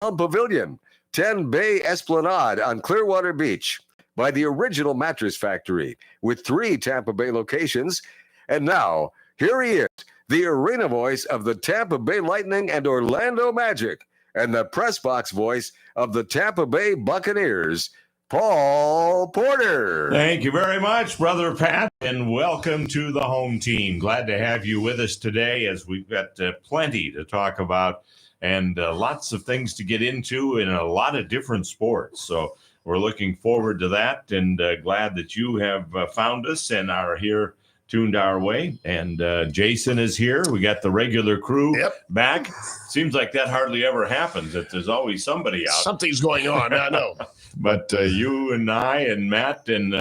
Pavilion, 10 Bay Esplanade on Clearwater Beach, by the Original Mattress Factory, with 3 Tampa Bay locations. And now, here he is, the arena voice of the Tampa Bay Lightning and Orlando Magic, and the press box voice of the Tampa Bay Buccaneers, Paul Porter. Thank you very much, Brother Pat, and welcome to the home team. Glad to have you with us today, as we've got plenty to talk about and lots of things to get into in a lot of different sports. So we're looking forward to that, and glad that you have found us and are here tuned our way. And Jason is here. We got the regular crew back. Seems like that hardly ever happens, that there's always somebody out. Something's going on, I know. But you and I and Matt, and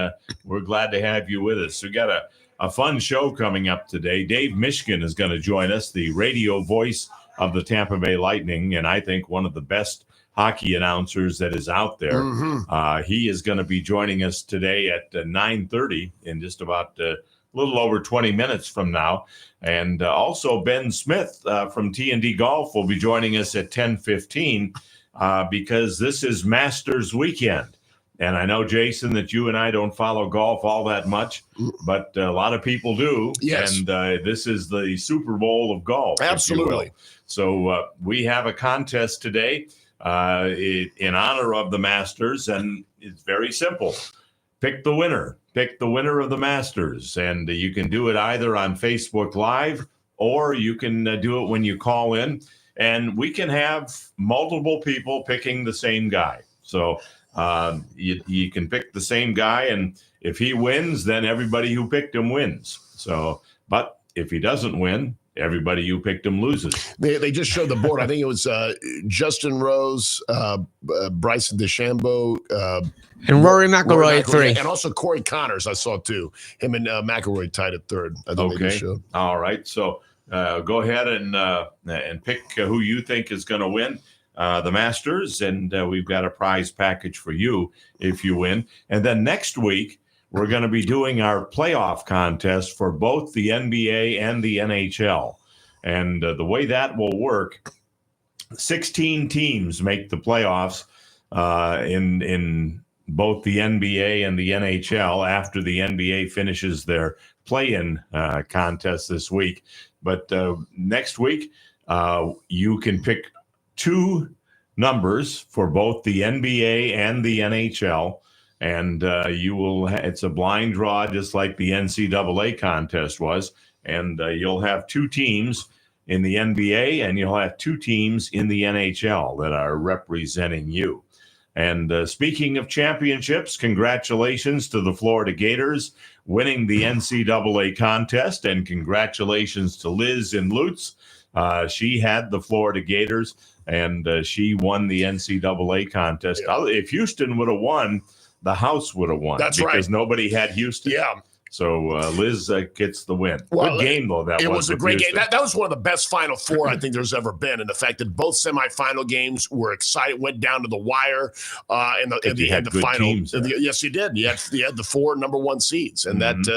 we're glad to have you with us. We got a fun show coming up today. Dave Mishkin is going to join us, the radio voice of the Tampa Bay Lightning, and I think one of the best hockey announcers that is out there. Mm-hmm. He is going to be joining us today at 9:30 in just about a little over 20 minutes from now. And also Ben Smith from T&D Golf will be joining us at 10:15 because this is Masters weekend. And I know, Jason, that you and I don't follow golf all that much, but a lot of people do. Yes. And this is the Super Bowl of golf. Absolutely. So we have a contest today in honor of the Masters, and it's very simple. Pick the winner. Pick the winner of the Masters. And you can do it either on Facebook Live, or you can do it when you call in. And we can have multiple people picking the same guy. So you can pick the same guy, and if he wins, then everybody who picked him wins. So, but if he doesn't win, everybody who picked him loses. They just showed the board. I think it was Justin Rose, Bryson DeChambeau, and Rory McIlroy at 3. And also Corey Connors, I saw too. Him and McIlroy tied at 3rd. I think they just showed. All right. So go ahead and pick who you think is going to win the Masters, and we've got a prize package for you if you win. And then next week, we're going to be doing our playoff contest for both the NBA and the NHL. And the way that will work, 16 teams make the playoffs in both the NBA and the NHL after the NBA finishes their play-in contest this week. But next week, you can pick 2 numbers for both the NBA and the NHL. And you will. It's a blind draw, just like the NCAA contest was. And you'll have 2 teams in the NBA, and you'll have 2 teams in the NHL that are representing you. And speaking of championships, congratulations to the Florida Gators winning the NCAA contest, and congratulations to Liz in Lutz. She had the Florida Gators, and she won the NCAA contest. Yeah. If Houston would have won, the house would have won. That's right. Because nobody had Houston. Yeah. So Liz gets the win. Well, good game, though, that was. It was a great game. That was one of the best Final Four I think there's ever been. And the fact that both semifinal games were exciting, went down to the wire in the final. Teams, yes, you did. You had the 4 number 1 seeds. And that's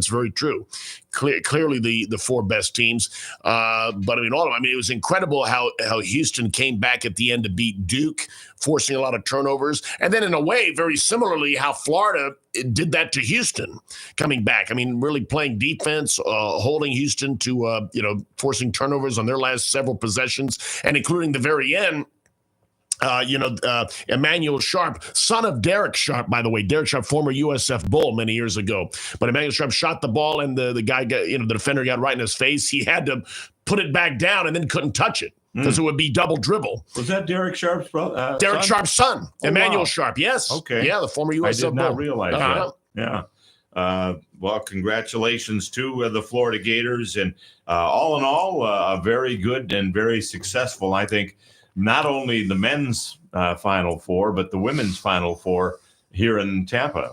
very true. Clearly the 4 best teams. But I mean, it was incredible how Houston came back at the end to beat Duke, forcing a lot of turnovers. And then in a way, very similarly, how Florida did that to Houston coming back. I mean, really playing defense, holding Houston to, forcing turnovers on their last several possessions, and including the very end. Emmanuel Sharp, son of Derek Sharp, by the way. Derek Sharp, former USF Bull many years ago. But Emmanuel Sharp shot the ball, and the guy got, the defender got right in his face. He had to put it back down and then couldn't touch it because it would be double dribble. Was that Derek Sharp's brother? Derek Sharp's son, Emmanuel Sharp. Yes. Okay. Yeah, the former USF Bull. I did not realize that. Yeah. Well, congratulations to the Florida Gators. And all in all, a very good and very successful, I think, not only the men's Final Four, but the women's Final Four here in Tampa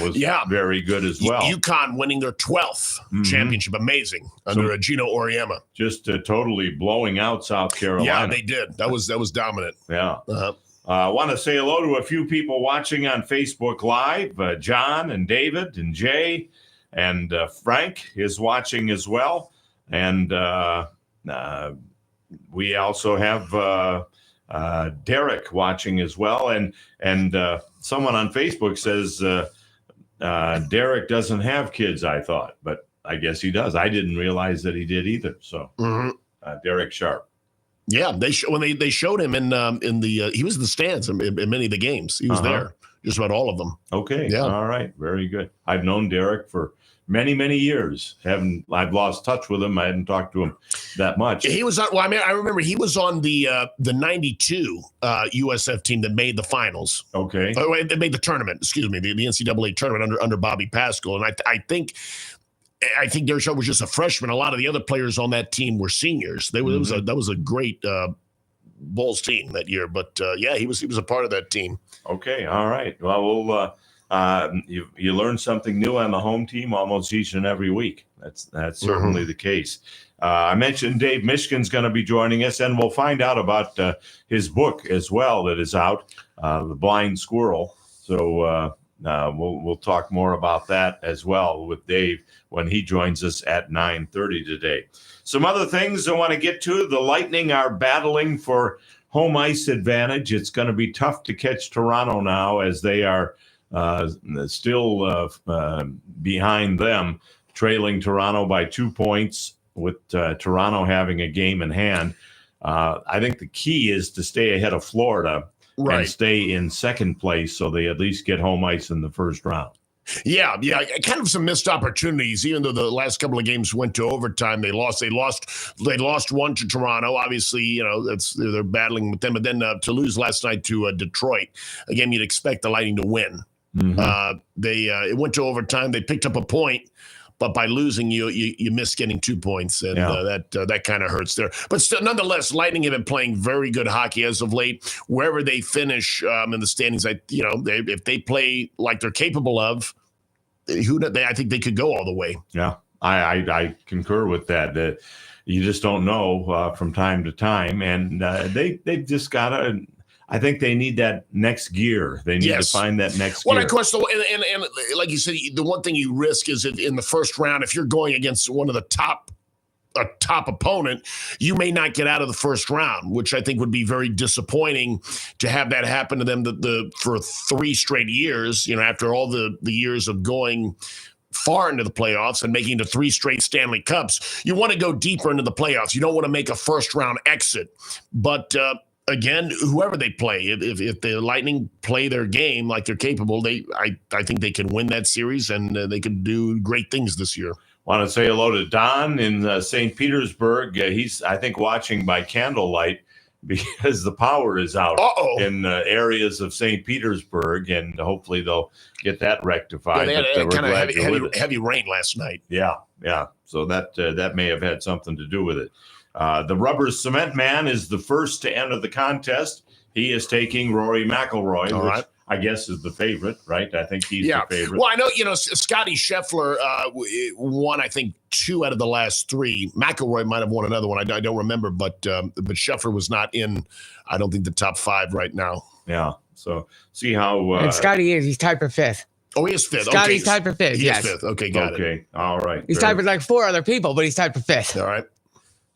was very good as well. UConn winning their 12th championship. Amazing. Under Gino Auriemma. Just totally blowing out South Carolina. Yeah, they did. That was dominant. Yeah. I want to say hello to a few people watching on Facebook Live. John and David and Jay and Frank is watching as well. And we also have Derek watching as well. And someone on Facebook says Derek doesn't have kids, I thought, but I guess he does. I didn't realize that he did either. So Derek Sharp. Yeah, they showed him in the he was in the stands in many of the games. He was there, just about all of them. Okay, yeah, all right, very good. I've known Derek for many years. I've lost touch with him. I hadn't talked to him that much. He was on. Well, I mean, I remember he was on the '92 USF team that made the finals. Okay, they made the tournament. Excuse me, the NCAA tournament under Bobby Pascal, and I think Derek Sharp was just a freshman. A lot of the other players on that team were seniors. That was a great Bulls team that year. But yeah, he was a part of that team. Okay, all right. Well, you learn something new on the home team almost each and every week. That's certainly the case. I mentioned Dave Mishkin's going to be joining us, and we'll find out about his book as well that is out, The Blind Squirrel. So we'll talk more about that as well with Dave when he joins us at 9:30 today. Some other things I want to get to. The Lightning are battling for home ice advantage. It's going to be tough to catch Toronto now as they are still behind them, trailing Toronto by 2 points with Toronto having a game in hand. I think the key is to stay ahead of Florida and stay in second place so they at least get home ice in the first round. Yeah, kind of some missed opportunities. Even though the last couple of games went to overtime, they lost one to Toronto. Obviously, they're battling with them. But then to lose last night to Detroit, a game you'd expect the Lightning to win. It went to overtime. They picked up a point, but by losing, you miss getting 2 points, and that kind of hurts there. But still, nonetheless, Lightning have been playing very good hockey as of late. Wherever they finish in the standings, if they play like they're capable of, I think they could go all the way. Yeah, I concur with that. You just don't know from time to time, and they've just got to. I think they need that next gear. They need to find that next gear. Well, of course, and like you said, the one thing you risk is in the first round, if you're going against one of the top opponent, you may not get out of the first round, which I think would be very disappointing to have that happen to them for 3 straight years, after all the years of going far into the playoffs and making the 3 straight Stanley Cups. You want to go deeper into the playoffs. You don't want to make a first round exit. But again, whoever they play, if the Lightning play their game like they're capable, I think they can win that series, and they can do great things this year. Want to say hello to Don in St. Petersburg. He's, I think, watching by candlelight because the power is out in areas of St. Petersburg, and hopefully they'll get that rectified. Yeah, they had kind of heavy rain last night. Yeah. So that may have had something to do with it. The Rubber Cement Man is the first to enter the contest. He is taking Rory McIlroy, which I guess is the favorite, right? I think he's the favorite. Well, I know, Scotty Scheffler won, I think, 2 out of the last 3. McIlroy might have won another one. I don't remember, but Scheffler was not in, I don't think, the top 5 right now. Yeah. So see how. And Scotty he's tied for 5th. Oh, he is 5th. Scotty's tied for 5th. He yes. is 5th. Okay, got it. Okay. All right. He's tied with like 4 other people, but he's tied for 5th. All right.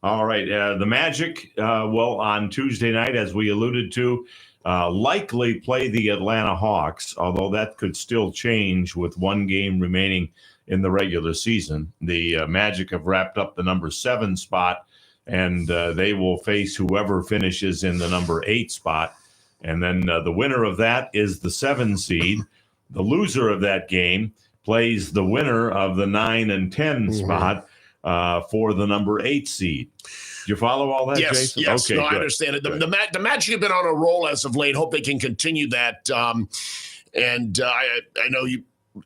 All right. The Magic will on Tuesday night, as we alluded to, likely play the Atlanta Hawks, although that could still change with 1 game remaining in the regular season. The Magic have wrapped up the number 7 spot, and they will face whoever finishes in the number 8 spot. And then the winner of that is the 7 seed. The loser of that game plays the winner of the 9 and 10 spot for the number 8 seed. Do you follow all that, Jason? Yes. Okay, I understand it. The Magic have been on a roll as of late. Hope they can continue that. And I know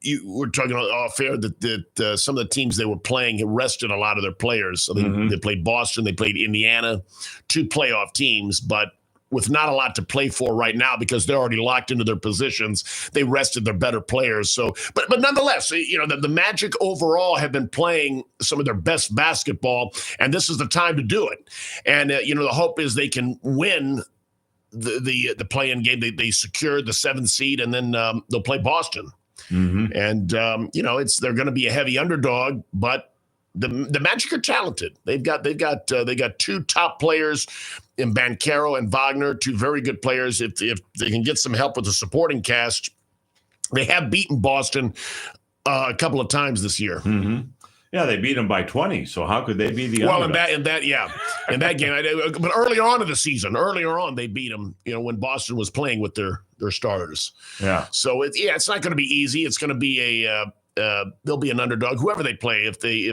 you were talking off air that some of the teams they were playing rested a lot of their players. I think they played Boston, they played Indiana, 2 playoff teams, but with not a lot to play for right now because they're already locked into their positions, they rested their better players. So, but nonetheless, the Magic overall have been playing some of their best basketball, and this is the time to do it. And the hope is they can win the play-in game. They secure the 7th seed, and then they'll play Boston. And they're going to be a heavy underdog, but the Magic are talented. They got 2 top players in Banchero and Wagner, 2 very good players. If they can get some help with the supporting cast, they have beaten Boston a couple of times this year. Mm-hmm. Yeah, they beat them by 20. So how could they be the underdog? Well, in that game. But earlier on in the season, they beat them. When Boston was playing with their starters. Yeah. So it's not going to be easy. It's going to be they'll be an underdog, whoever they play. If they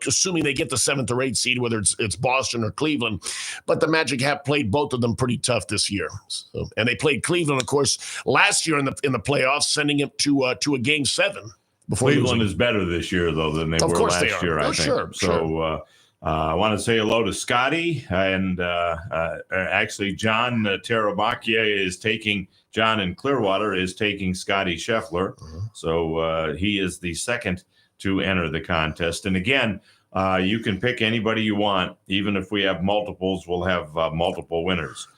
assuming they get the 7th or 8th seed, whether it's Boston or Cleveland, but the Magic have played both of them pretty tough this year. So, and they played Cleveland, of course, last year in the playoffs, sending it to a Game 7. Cleveland is better this year, though, than they were last year, I think. Sure. So I want to say hello to Scotty. And actually, John Tarabakia John in Clearwater is taking Scotty Scheffler. Uh-huh. So he is the second to enter the contest. And again, you can pick anybody you want. Even if we have multiples, we'll have multiple winners.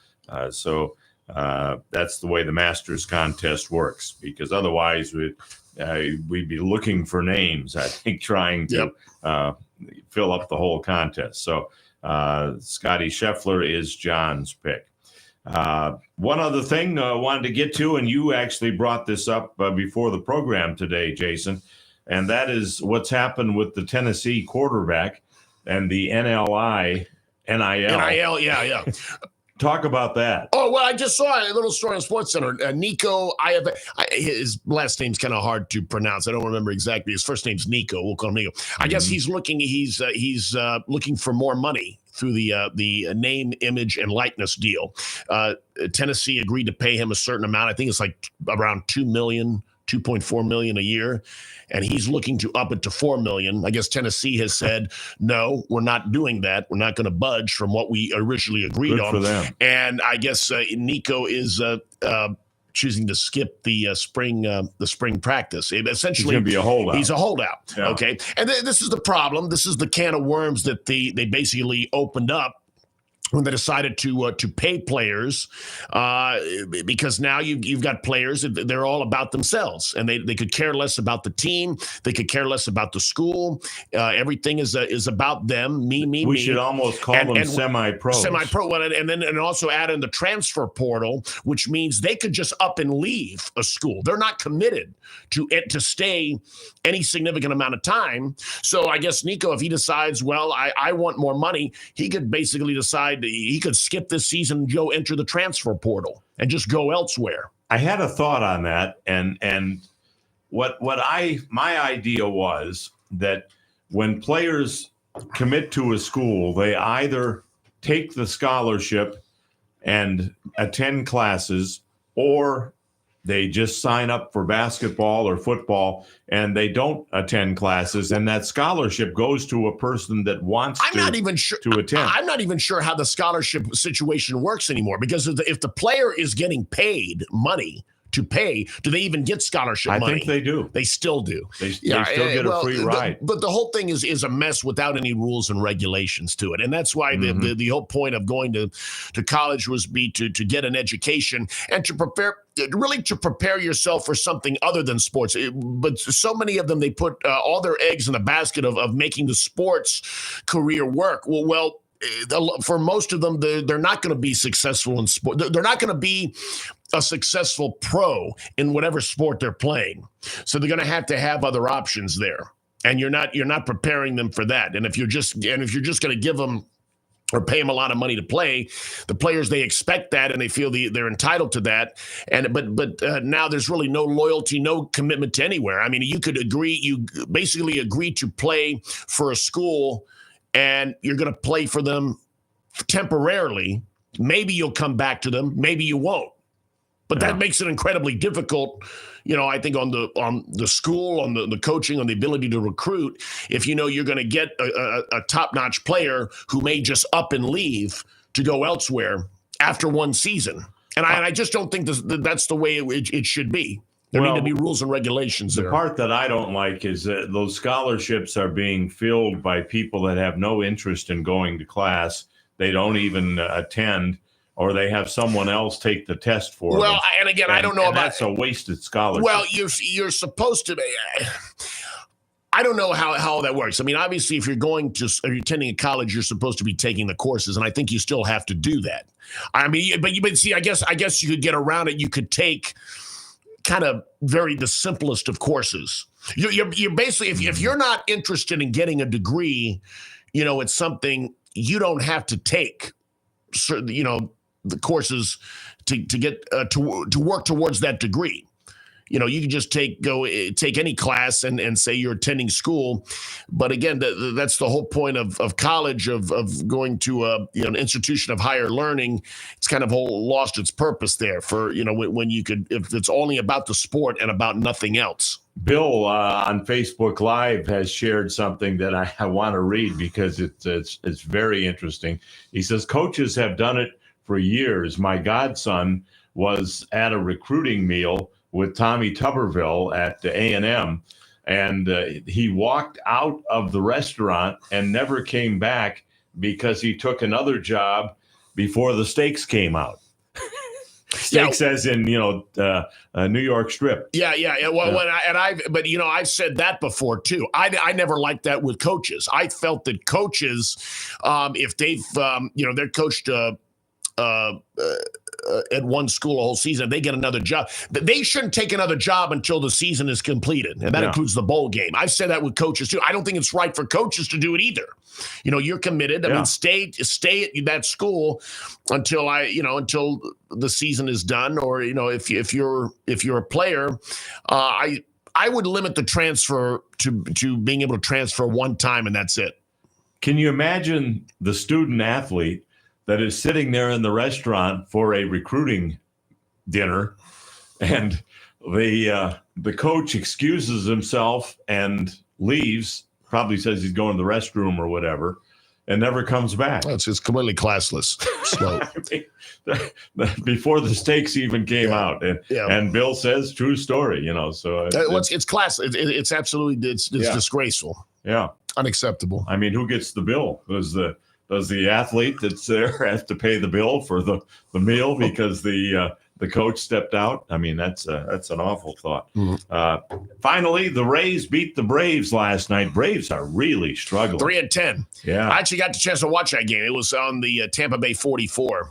So that's the way the Masters contest works, because otherwise we'd be looking for names, I think, trying to fill up the whole contest. So Scotty Scheffler is John's pick. One other thing I wanted to get to, and you actually brought this up before the program today, Jason, and that is what's happened with the Tennessee quarterback and the NIL. NIL, yeah. Talk about that. Oh, well, I just saw a little story on SportsCenter. Nico, his last name's kind of hard to pronounce. I don't remember exactly. His first name's Nico. We'll call him Nico. I guess he's looking for more money through the name, image, and likeness deal. Tennessee agreed to pay him a certain amount. I think it's like around $2.4 million a year, and he's looking to up it to $4 million. I guess Tennessee has said, no, we're not doing that. We're not going to budge from what we originally agreed on. For them. And I guess Nico is choosing to skip the spring practice. Essentially, he's going to be a holdout. He's a holdout. Yeah. Okay, and this is the problem. This is the can of worms that they basically opened up when they decided to pay players, because now you've got players, they're all about themselves, and they could care less about the team, they could care less about the school. Everything is about them, me. We should almost call them semi-pro. Semi-pro, and also add in the transfer portal, which means they could just up and leave a school. They're not committed to stay any significant amount of time. So I guess Nico, if he decides, well, I want more money, he could basically decide he could skip this season, go enter the transfer portal and just go elsewhere. I had a thought on that, and my idea was that when players commit to a school, they either take the scholarship and attend classes, or they just sign up for basketball or football and they don't attend classes, and that scholarship goes to a person that wants to attend. I'm not even sure how the scholarship situation works anymore, because if the player is getting paid money to pay, do they even get scholarship money? I think they do. They still do. They still get a free ride. But the whole thing is a mess without any rules and regulations to it. And that's why the whole point of going to college was to get an education and to prepare yourself for something other than sports. But so many of them, they put all their eggs in the basket of making the sports career work. Well, for most of them, they're not going to be successful in sport. They're not going to be a successful pro in whatever sport they're playing. So they're going to have other options there, and you're not preparing them for that. And if you're just going to give them or pay them a lot of money to play, the players, they expect that and they feel they're entitled to that. But now there's really no loyalty, no commitment to anywhere. I mean, you basically agree to play for a school, and you're going to play for them temporarily. Maybe you'll come back to them, maybe you won't. But that makes it incredibly difficult, I think, on the school, on the coaching, on the ability to recruit. If you're going to get a top-notch player who may just up and leave to go elsewhere after one season. And I just don't think that's the way it should be. There need to be rules and regulations there. The part that I don't like is that those scholarships are being filled by people that have no interest in going to class. They don't even attend, or they have someone else take the test for them. Well, I don't know about that's a wasted scholarship. Well, you're supposed to be. I don't know how that works. I mean, obviously, if you're attending a college, you're supposed to be taking the courses, and I think you still have to do that. I mean, but see, I guess you could get around it. You could take kind of the simplest of courses. You're basically, if you're not interested in getting a degree, it's something you don't have to take. The courses to get to work towards that degree. You can just take any class and say you're attending school. But again, that's the whole point of college, of going to an institution of higher learning. It's kind of lost its purpose there for, when you could, if it's only about the sport and about nothing else. Bill on Facebook Live has shared something that I want to read because it's very interesting. He says, coaches have done it for years. My godson was at a recruiting meal with Tommy Tuberville at the A&M, and he walked out of the restaurant and never came back because he took another job before the steaks came out. Steaks as in, New York strip. Yeah. Well, I've said that before too. I never liked that with coaches. I felt that coaches, if they've, they're coached at one school a whole season, they get another job. They shouldn't take another job until the season is completed, and that includes the bowl game. I've said that with coaches too. I don't think it's right for coaches to do it either. You're committed. I mean, stay at that school until until the season is done, or if you're a player, I would limit the transfer to being able to transfer one time, and that's it. Can you imagine the student athlete that is sitting there in the restaurant for a recruiting dinner, and the coach excuses himself and leaves, probably says he's going to the restroom or whatever, and never comes back? It's just completely classless. So. Before the steaks even came out, and Bill says, true story, So it's class. It's absolutely it's disgraceful. Yeah, unacceptable. I mean, who gets the bill? Does the athlete that's there have to pay the bill for the meal because the coach stepped out? I mean, that's an awful thought. Mm-hmm. Finally, the Rays beat the Braves last night. Braves are really struggling. 3-10. Yeah, I actually got the chance to watch that game. It was on the Tampa Bay 44.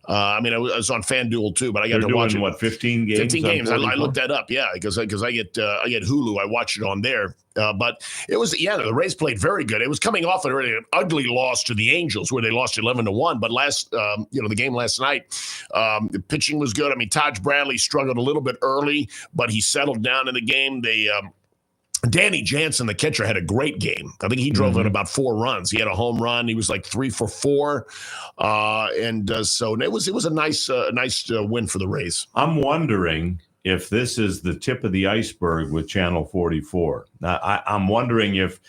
I was on FanDuel too, but I got to watch it. What, 15 games? 15 games. I looked that up. Yeah, because I get Hulu. I watch it on there. But it was the Rays played very good. It was coming off an ugly loss to the Angels, where they lost 11-1. But the game last night, the pitching was good. I mean, Taj Bradley struggled a little bit early, but he settled down in the game. Danny Jansen, the catcher, had a great game. I think he drove in about 4 runs. He had a home run. He was like 3 for 4, so it was a nice win for the Rays. I'm wondering if this is the tip of the iceberg with Channel 44. I'm wondering if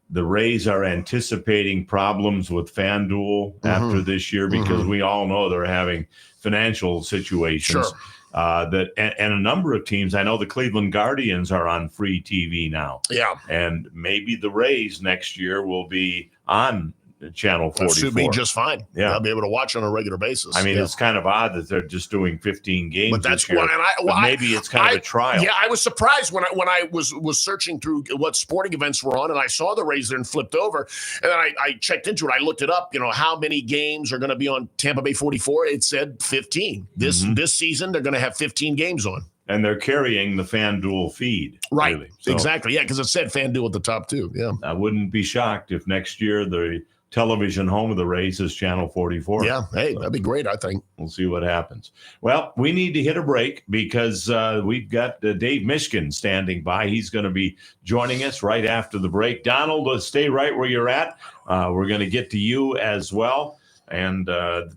the Rays are anticipating problems with FanDuel after this year, because we all know they're having financial situations. Sure. And a number of teams, I know the Cleveland Guardians are on free TV now. Yeah. And maybe the Rays next year will be on Channel 44. That should be just fine. Yeah. I'll be able to watch on a regular basis. I mean, it's kind of odd that they're just doing 15 games. But that's this year. But maybe it's kind of a trial. Yeah, I was surprised when I was searching through what sporting events were on, and I saw the Rays there and flipped over, and then I checked into it. I looked it up. How many games are going to be on Tampa Bay 44? It said 15. This season they're going to have 15 games on. And they're carrying the FanDuel feed. Right. Really. So, exactly. Yeah, because it said FanDuel at the top too. Yeah. I wouldn't be shocked if next year the television home of the Rays is Channel 44. Yeah. Hey, that'd be great, I think. We'll see what happens. Well, we need to hit a break because we've got Dave Mishkin standing by. He's going to be joining us right after the break. Donald, stay right where you're at. We're going to get to you as well. And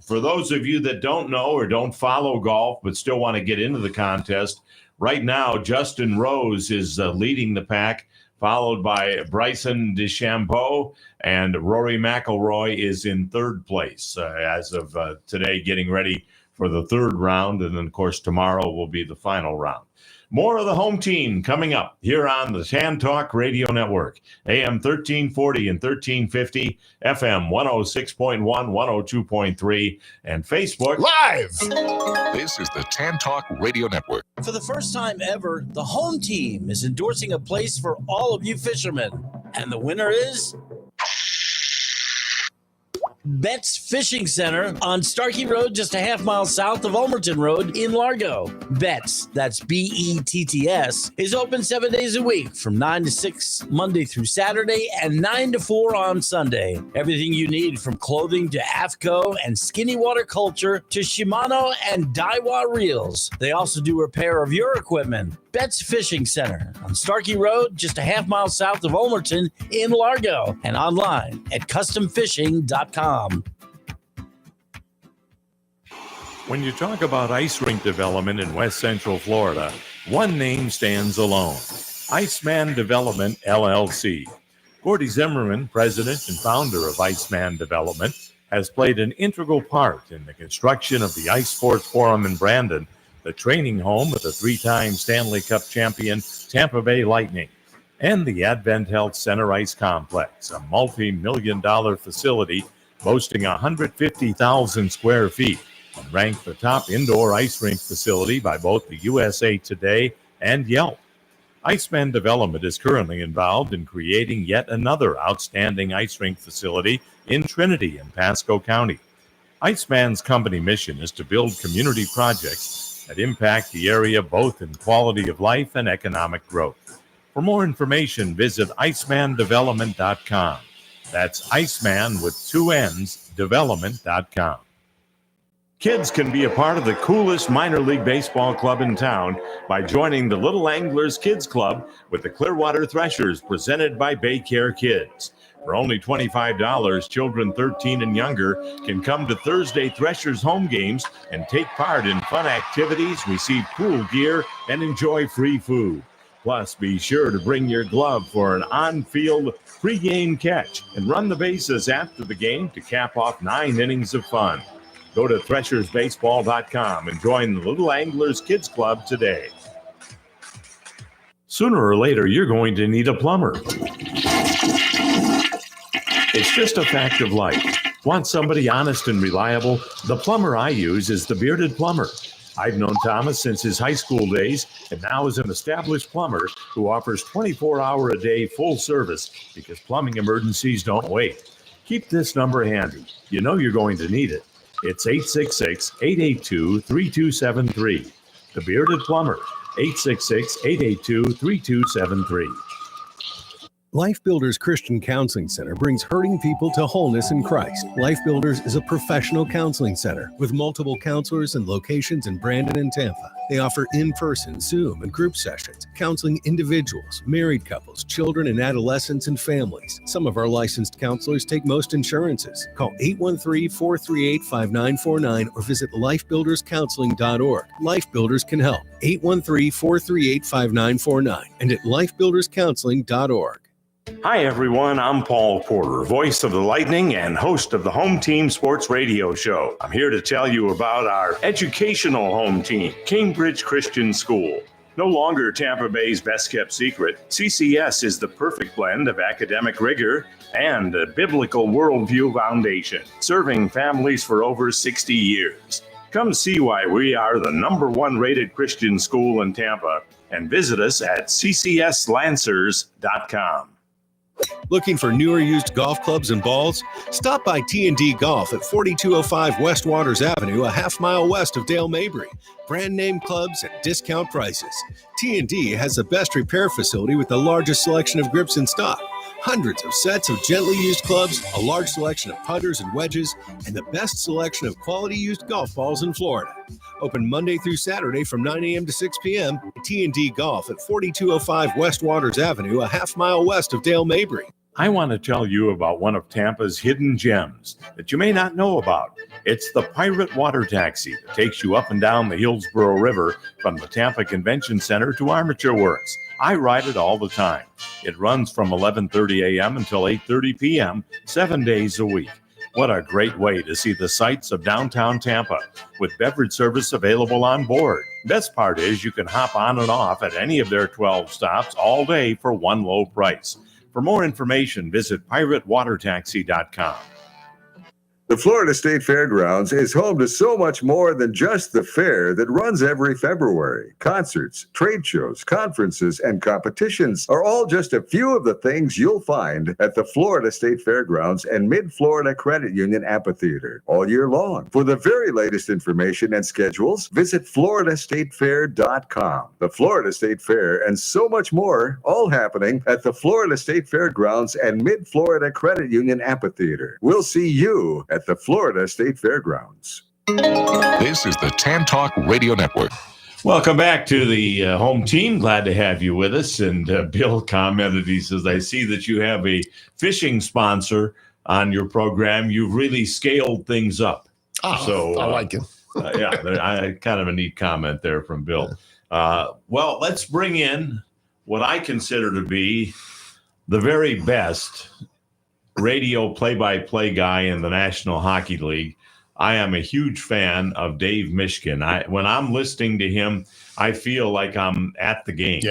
for those of you that don't know or don't follow golf but still want to get into the contest, right now Justin Rose is leading the pack, followed by Bryson DeChambeau, and Rory McIlroy is in third place as of today, getting ready for the third round. And then, of course, tomorrow will be the final round. More of the home team coming up here on the Tan Talk Radio Network, AM 1340 and 1350, FM 106.1, 102.3, and Facebook Live. This is the Tan Talk Radio Network. For the first time ever, the home team is endorsing a place for all of you fishermen. And the winner is Betts Fishing Center on Starkey Road, just a half mile south of Ulmerton Road in Largo. Betts, that's Betts, is open 7 days a week from 9 to 6 Monday through Saturday and 9 to 4 on Sunday. Everything you need from clothing to AFCO and skinny water culture to Shimano and Daiwa reels. They also do repair of your equipment. Betts Fishing Center on Starkey Road, just a half mile south of Ulmerton in Largo, and online at customfishing.com. When you talk about ice rink development in West Central Florida, one name stands alone: Iceman Development, LLC. Gordy Zimmerman, president and founder of Iceman Development, has played an integral part in the construction of the Ice Sports Forum in Brandon, the training home of the three-time Stanley Cup champion Tampa Bay Lightning, and the Advent Health Center Ice Complex, a multi-million-dollar facility boasting 150,000 square feet, and ranked the top indoor ice rink facility by both the USA Today and Yelp. Iceman Development is currently involved in creating yet another outstanding ice rink facility in Trinity and Pasco County. Iceman's company mission is to build community projects that impact the area both in quality of life and economic growth. For more information, visit icemandevelopment.com. That's Iceman with 2 N's, development.com. Kids can be a part of the coolest minor league baseball club in town by joining the Little Anglers Kids Club with the Clearwater Threshers, presented by Baycare Kids. For only $25, children 13 and younger can come to Thursday Threshers home games and take part in fun activities, receive cool gear, and enjoy free food. Plus, be sure to bring your glove for an on-field pregame catch and run the bases after the game to cap off 9 innings of fun. Go to threshersbaseball.com and join the Little Anglers Kids Club today. Sooner or later, you're going to need a plumber. It's just a fact of life. Want somebody honest and reliable? The plumber I use is the Bearded Plumber. I've known Thomas since his high school days and now is an established plumber who offers 24-hour-a-day full service because plumbing emergencies don't wait. Keep this number handy. You know you're going to need it. It's 866-882-3273. The Bearded Plumber, 866-882-3273. Life Builders Christian Counseling Center brings hurting people to wholeness in Christ. Life Builders is a professional counseling center with multiple counselors and locations in Brandon and Tampa. They offer in-person, Zoom, and group sessions, counseling individuals, married couples, children and adolescents, and families. Some of our licensed counselors take most insurances. Call 813-438-5949 or visit lifebuilderscounseling.org. Life Builders can help. 813-438-5949 and at lifebuilderscounseling.org. Hi, everyone. I'm Paul Porter, voice of the Lightning and host of the Home Team Sports Radio Show. I'm here to tell you about our educational home team, Cambridge Christian School. No longer Tampa Bay's best-kept secret, CCS is the perfect blend of academic rigor and a biblical worldview foundation, serving families for over 60 years. Come see why we are the #1 rated Christian school in Tampa and visit us at ccslancers.com. Looking for newer used golf clubs and balls? Stop by T&D Golf at 4205 West Waters Avenue, a half mile west of Dale Mabry. Brand name clubs at discount prices. T&D has the best repair facility with the largest selection of grips in stock. Hundreds of sets of gently used clubs, a large selection of putters and wedges, and the best selection of quality used golf balls in Florida. Open Monday through Saturday from 9 a.m. to 6 p.m. T&D Golf at 4205 West Waters Avenue, a half mile west of Dale Mabry. I want to tell you about one of Tampa's hidden gems that you may not know about. It's the Pirate Water Taxi that takes you up and down the Hillsborough River from the Tampa Convention Center to Armature Works. I ride it all the time. It runs from 11:30 a.m. until 8:30 p.m., 7 days a week. What a great way to see the sights of downtown Tampa, with beverage service available on board. Best part is you can hop on and off at any of their 12 stops all day for one low price. For more information, visit piratewatertaxi.com. The Florida State Fairgrounds is home to so much more than just the fair that runs every February. Concerts, trade shows, conferences, and competitions are all just a few of the things you'll find at the Florida State Fairgrounds and Mid-Florida Credit Union Amphitheater all year long. For the very latest information and schedules, visit floridastatefair.com. The Florida State Fair and so much more, all happening at the Florida State Fairgrounds and Mid-Florida Credit Union Amphitheater. We'll see you at the Florida State Fairgrounds. This is the Tan Talk Radio Network. Welcome back to the home team. Glad to have you with us. And Bill commented, he says, I see that you have a fishing sponsor on your program. You've really scaled things up. Oh, So I like it. Kind of a neat comment there from Bill. Well, let's bring in what I consider to be the very best radio play-by-play guy in the National Hockey League. I am a huge fan of Dave Mishkin. When I'm listening to him, I feel like I'm at the game.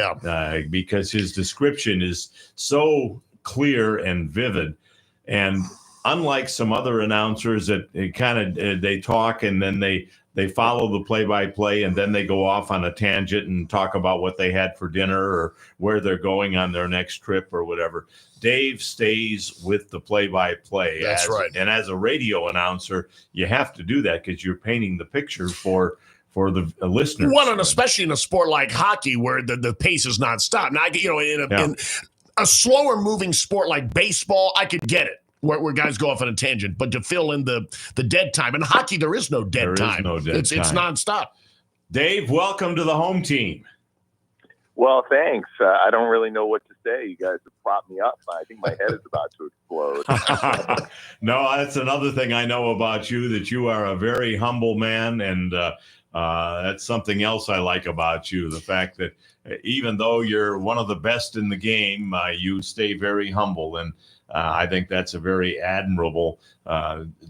Because his description is so clear and vivid. And unlike some other announcers that they talk and then they follow the play-by-play and then they go off on a tangent and talk about what they had for dinner or where they're going on their next trip or whatever. Dave stays with the play-by-play. That's right. And as a radio announcer, you have to do that because you're painting the picture for the listeners. Well, and especially in a sport like hockey where the pace is nonstop. Now, in a slower moving sport like baseball, I could get it. Where guys go off on a tangent, but to fill in the dead time. In hockey, there is no dead time. It's nonstop. Dave, welcome to the home team. Well, thanks. I don't really know what to say. You guys have propped me up. I think my head is about to explode. No, that's another thing I know about you, that you are a very humble man, and that's something else I like about you, the fact that even though you're one of the best in the game, you stay very humble, and I think that's a very admirable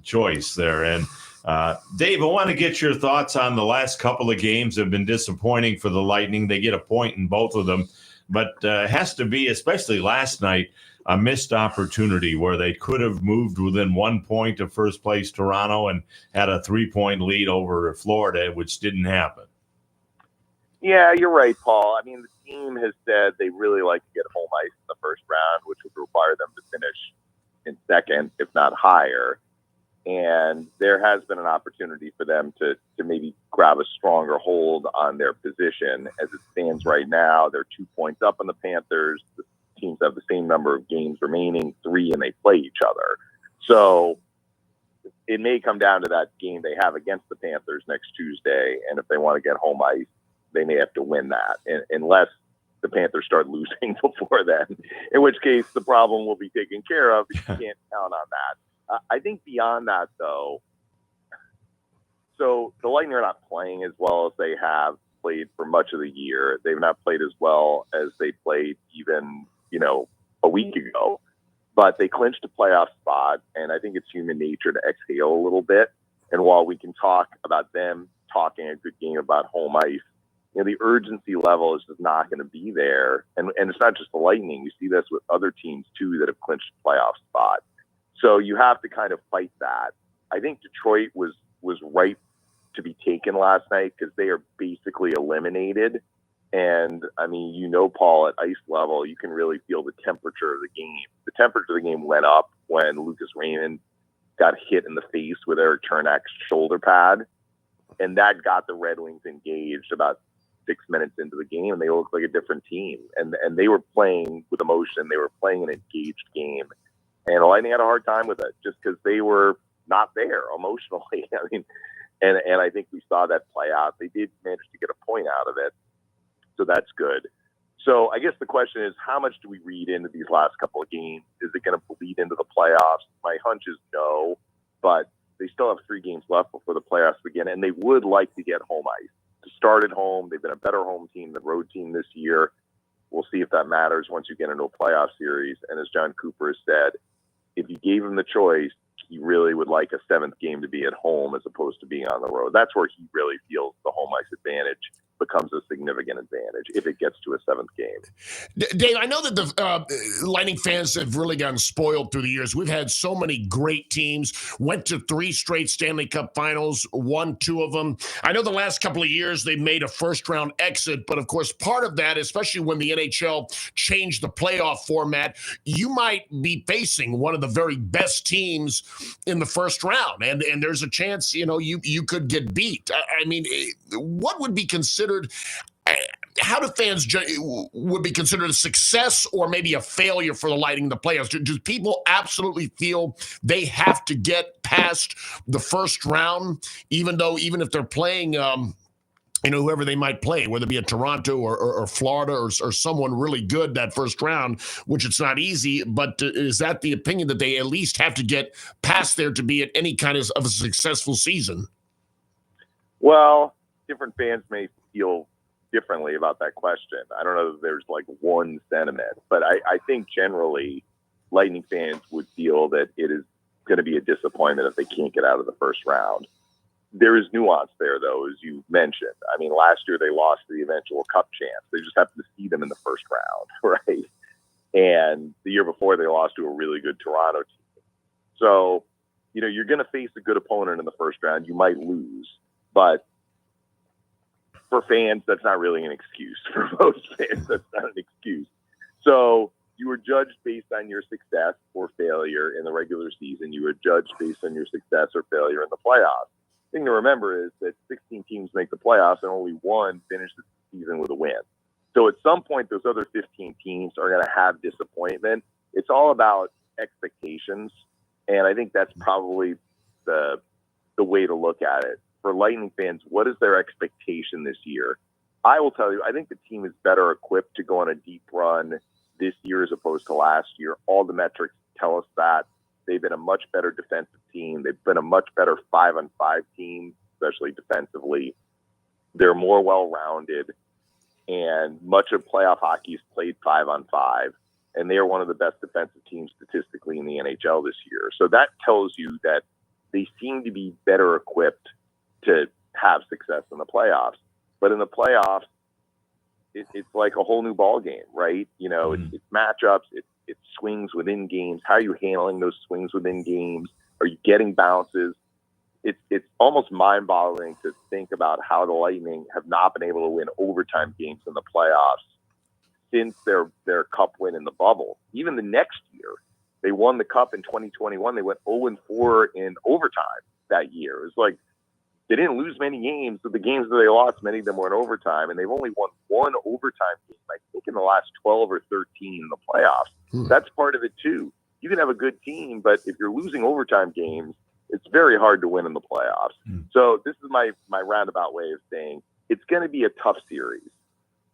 choice there. And Dave, I want to get your thoughts on the last couple of games. Have been disappointing for the Lightning. They get a point in both of them, but it has to be, especially last night, a missed opportunity where they could have moved within 1 point of first place Toronto and had a 3-point lead over Florida, which didn't happen. Yeah, you're right, Paul. I mean, the team has said they really like to get home ice in the first round, which would require them to finish in second, if not higher. And there has been an opportunity for them to maybe grab a stronger hold on their position. As it stands right now, they're 2 points up on the Panthers. The teams have the same number of games remaining, 3, and they play each other. So it may come down to that game they have against the Panthers next Tuesday. And if they want to get home ice, they may have to win that, unless the Panthers start losing before then, in which case the problem will be taken care of. You can't count on that. I think beyond that, though, so the Lightning are not playing as well as they have played for much of the year. They've not played as well as they played even, a week ago. But they clinched a playoff spot, and I think it's human nature to exhale a little bit. And while we can talk about them talking a good game about home ice, the urgency level is just not going to be there. And it's not just the Lightning. You see this with other teams, too, that have clinched a playoff spot. So you have to kind of fight that. I think Detroit was right to be taken last night because they are basically eliminated. And, I mean, Paul, at ice level, you can really feel the temperature of the game. The temperature of the game went up when Lucas Raymond got hit in the face with Eric Chernak's shoulder pad. And that got the Red Wings engaged about 6 minutes into the game, and they looked like a different team. And they were playing with emotion. They were playing an engaged game. And the Lightning had a hard time with it just because they were not there emotionally. I mean, and I think we saw that play out. They did manage to get a point out of it. So that's good. So I guess the question is, how much do we read into these last couple of games? Is it going to bleed into the playoffs? My hunch is no, but they still have 3 games left before the playoffs begin, and they would like to get home ice. To start at home, they've been a better home team than road team this year. We'll see if that matters once you get into a playoff series. And as John Cooper has said, if you gave him the choice, he really would like a 7th game to be at home as opposed to being on the road. That's where he really feels the home ice advantage becomes a significant advantage. if it gets to a seventh game. Dave, I know that the Lightning fans have really gotten spoiled through the years. We've had so many great teams, went to 3 straight Stanley Cup finals, won 2 of them. I know the last couple of years they made a first-round exit, but of course part of that, especially when the NHL changed the playoff format, you might be facing one of the very best teams in the first round, and there's a chance, you could get beat. I mean, what would be considered, how do fans would be considered a success or maybe a failure for the Lightning in the playoffs? Do people absolutely feel they have to get past the first round, even if they're playing, whoever they might play, whether it be a Toronto or Florida or someone really good that first round, which it's not easy, but is that the opinion that they at least have to get past there to be at any kind of a successful season? Well, different fans may feel differently about that question. I don't know if there's like one sentiment, but I think generally Lightning fans would feel that it is going to be a disappointment if they can't get out of the first round. There is nuance there, though, as you mentioned. I mean, last year they lost to the eventual Cup champs. They just happened to see them in the first round, right? And the year before they lost to a really good Toronto team. So, you're going to face a good opponent in the first round. You might lose, but for fans, that's not really an excuse. For most fans, that's not an excuse. So you were judged based on your success or failure in the regular season. You were judged based on your success or failure in the playoffs. The thing to remember is that 16 teams make the playoffs and only one finished the season with a win. So at some point, those other 15 teams are going to have disappointment. It's all about expectations. And I think that's probably the way to look at it. For Lightning fans, what is their expectation this year? I will tell you, I think the team is better equipped to go on a deep run this year as opposed to last year. All the metrics tell us that. They've been a much better defensive team. They've been a much better 5-on-5 team, especially defensively. They're more well-rounded, and much of playoff hockey is played 5-on-5, and they are one of the best defensive teams statistically in the NHL this year. So that tells you that they seem to be better equipped to have success in the playoffs. But in the playoffs, it's like a whole new ball game, right? It's matchups, it's swings within games. How are you handling those swings within games? Are you getting bounces? It's almost mind-boggling to think about how the Lightning have not been able to win overtime games in the playoffs since their Cup win in the bubble. Even the next year, they won the Cup in 2021. They went 0-4 in overtime that year. It's like they didn't lose many games, but the games that they lost, many of them were in overtime, and they've only won one overtime game, I think, in the last 12 or 13 in the playoffs. That's part of it, too. You can have a good team, but if you're losing overtime games, it's very hard to win in the playoffs. So this is my roundabout way of saying it's going to be a tough series.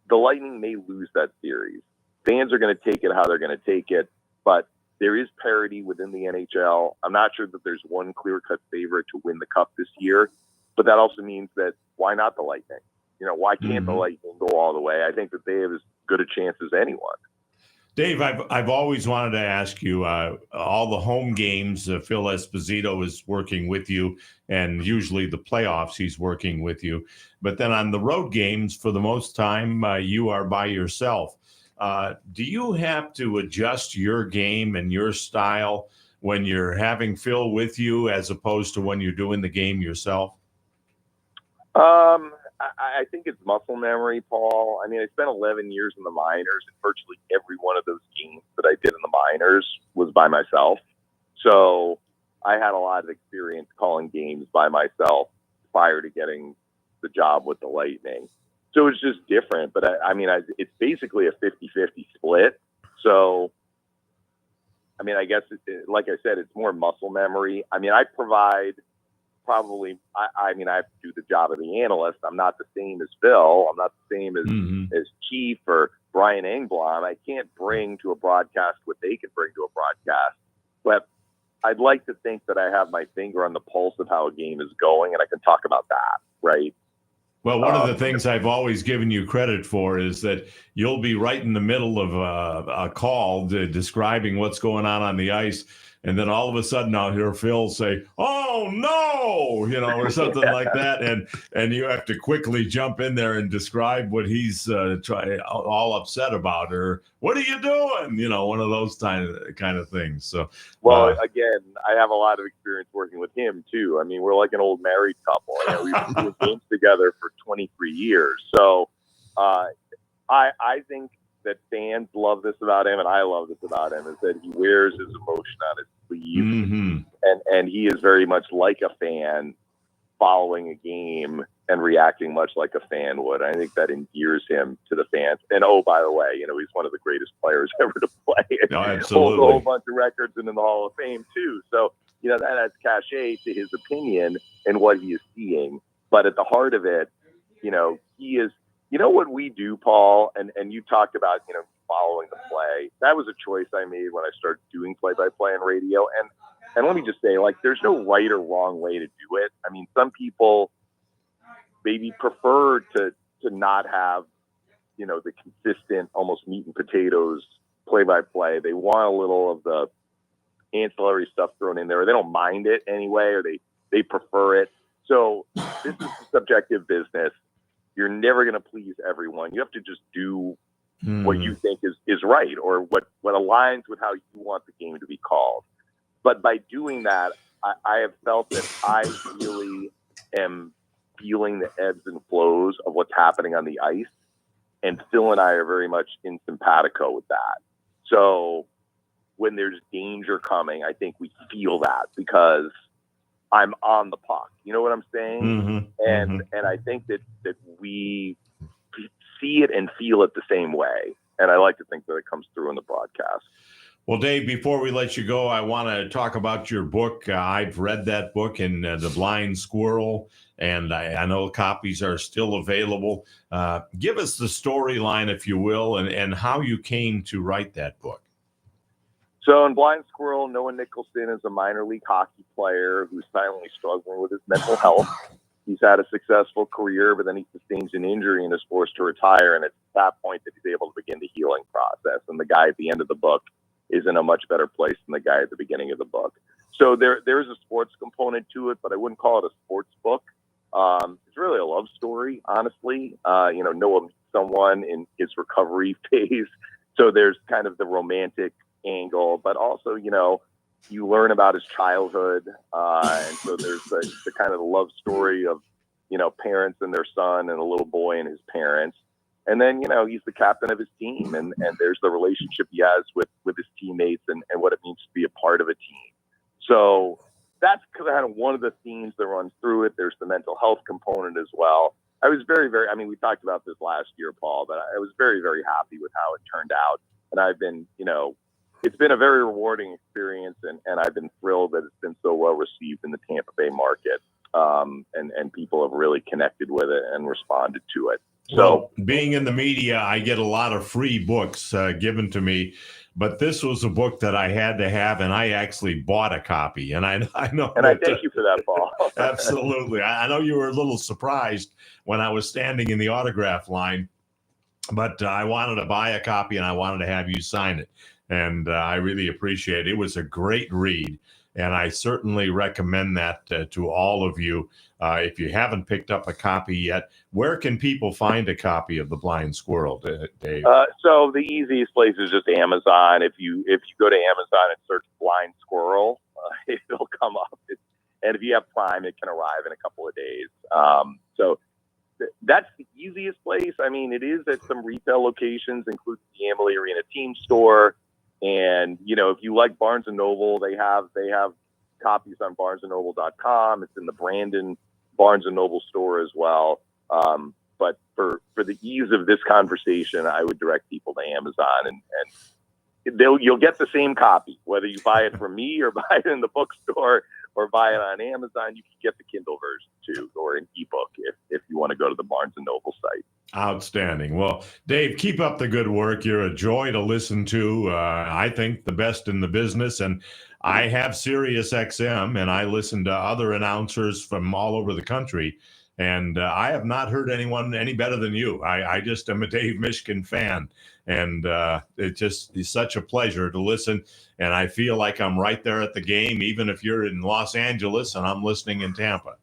The Lightning may lose that series. Fans are going to take it how they're going to take it, but there is parity within the NHL. I'm not sure that there's one clear-cut favorite to win the Cup this year, but that also means that why not the Lightning? Why can't the Lightning go all the way? I think that they have as good a chance as anyone. Dave, I've always wanted to ask you, all the home games, Phil Esposito is working with you, and usually the playoffs he's working with you. But then on the road games, for the most time, you are by yourself. Do you have to adjust your game and your style when you're having Phil with you as opposed to when you're doing the game yourself? I think it's muscle memory, Paul. I mean, I spent 11 years in the minors, and virtually every one of those games that I did in the minors was by myself. So I had a lot of experience calling games by myself prior to getting the job with the Lightning. So it's just different. But it's basically a 50-50 split. So, I guess, like I said, it's more muscle memory. I provide probably, I have to do the job of the analyst. I'm not the same as Phil. I'm not the same as Chief or Brian Engblom. I can't bring to a broadcast what they can bring to a broadcast. But I'd like to think that I have my finger on the pulse of how a game is going, and I can talk about that, right? Well, one of the things I've always given you credit for is that you'll be right in the middle of a call describing what's going on the ice. and then all of a sudden I'll hear Phil say, "Oh no," or something like that, and you have to quickly jump in there and describe what he's all upset about, or what are you doing? One of those kind of things. So, well, again, I have a lot of experience working with him too. I mean, we're like an old married couple. We've been doing games together for 23 years. So, I think that fans love this about him, and I love this about him, is that he wears his emotion on his sleeve, and he is very much like a fan following a game and reacting much like a fan would. I think that endears him to the fans. And by the way, he's one of the greatest players ever to play. No, absolutely. Holds a whole bunch of records and in the Hall of Fame too. So that adds cachet to his opinion and what he is seeing. But at the heart of it, he is. What we do, Paul, and you talked about, following the play. That was a choice I made when I started doing play-by-play on radio. And let me just say, there's no right or wrong way to do it. I mean, some people maybe prefer to not have, the consistent, almost meat and potatoes play-by-play. They want a little of the ancillary stuff thrown in there, or they don't mind it anyway, or they prefer it. So this is a subjective business. You're never going to please everyone. You have to just do what you think is right, or what aligns with how you want the game to be called. But by doing that, I have felt that I really am feeling the ebbs and flows of what's happening on the ice. And Phil and I are very much in simpatico with that. So when there's danger coming, I think we feel that because I'm on the puck. You know what I'm saying? And I think that we see it and feel it the same way. And I like to think that it comes through in the broadcast. Well, Dave, before we let you go, I want to talk about your book. I've read that book in The Blind Squirrel, and I know copies are still available. Give us the storyline, if you will, and how you came to write that book. So in Blind Squirrel, Noah Nicholson is a minor league hockey player who's silently struggling with his mental health. He's had a successful career, but then he sustains an injury and is forced to retire. And it's at that point that he's able to begin the healing process. And the guy at the end of the book is in a much better place than the guy at the beginning of the book. So there's a sports component to it, but I wouldn't call it a sports book. It's really a love story, honestly. Noah meets someone in his recovery phase. So there's kind of the romantic angle, but also, you learn about his childhood. And so there's the kind of the love story of, parents and their son, and a little boy and his parents. And then, he's the captain of his team, and there's the relationship he has with his teammates and what it means to be a part of a team. So that's kind of one of the themes that runs through it. There's the mental health component as well. I was very, very, we talked about this last year, Paul, but I was very, very happy with how it turned out. And I've been, it's been a very rewarding experience, and I've been thrilled that it's been so well received in the Tampa Bay market. And people have really connected with it and responded to it. So, being in the media, I get a lot of free books given to me, but this was a book that I had to have, and I actually bought a copy. And I know. And I thank you for that, Paul. Absolutely. I know you were a little surprised when I was standing in the autograph line, but I wanted to buy a copy, and I wanted to have you sign it. And I really appreciate it. It was a great read. And I certainly recommend that to all of you. If you haven't picked up a copy yet, where can people find a copy of The Blind Squirrel, Dave? So the easiest place is just Amazon. If you go to Amazon and search Blind Squirrel, it'll come up. And if you have Prime, it can arrive in a couple of days. So that's the easiest place. It is at some retail locations, including the Amalie Arena Team Store. And, if you like Barnes & Noble, they have copies on barnesandnoble.com. It's in the Brandon Barnes & Noble store as well. But for the ease of this conversation, I would direct people to Amazon, and you'll get the same copy, whether you buy it from me or buy it in the bookstore or buy it on Amazon. You can get the Kindle version too, or an ebook if you want to go to the Barnes & Noble site. Outstanding. Well, Dave, keep up the good work. You're a joy to listen to. I think the best in the business. And I have Sirius XM, and I listen to other announcers from all over the country. And I have not heard anyone any better than you. I just am a Dave Mishkin fan. And it just is such a pleasure to listen. And I feel like I'm right there at the game, even if you're in Los Angeles and I'm listening in Tampa.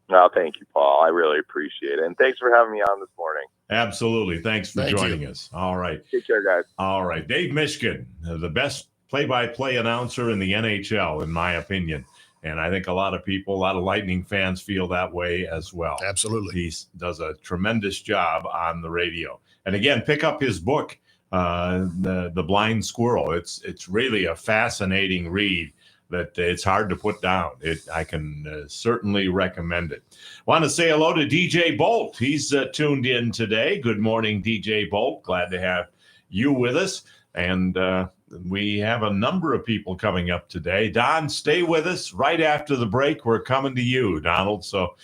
No, thank you, Paul. I really appreciate it. And thanks for having me on this morning. Absolutely. Thanks for joining us. All right. Take care, guys. All right. Dave Mishkin, the best play-by-play announcer in the NHL, in my opinion. And I think a lot of people, a lot of Lightning fans feel that way as well. Absolutely. He does a tremendous job on the radio. And again, pick up his book, The Blind Squirrel. It's really a fascinating read that it's hard to put down. I can certainly recommend it. Want to say hello to DJ Bolt. He's tuned in today. Good morning, DJ Bolt. Glad to have you with us. And we have a number of people coming up today. Don, stay with us. Right after the break, we're coming to you, Donald. So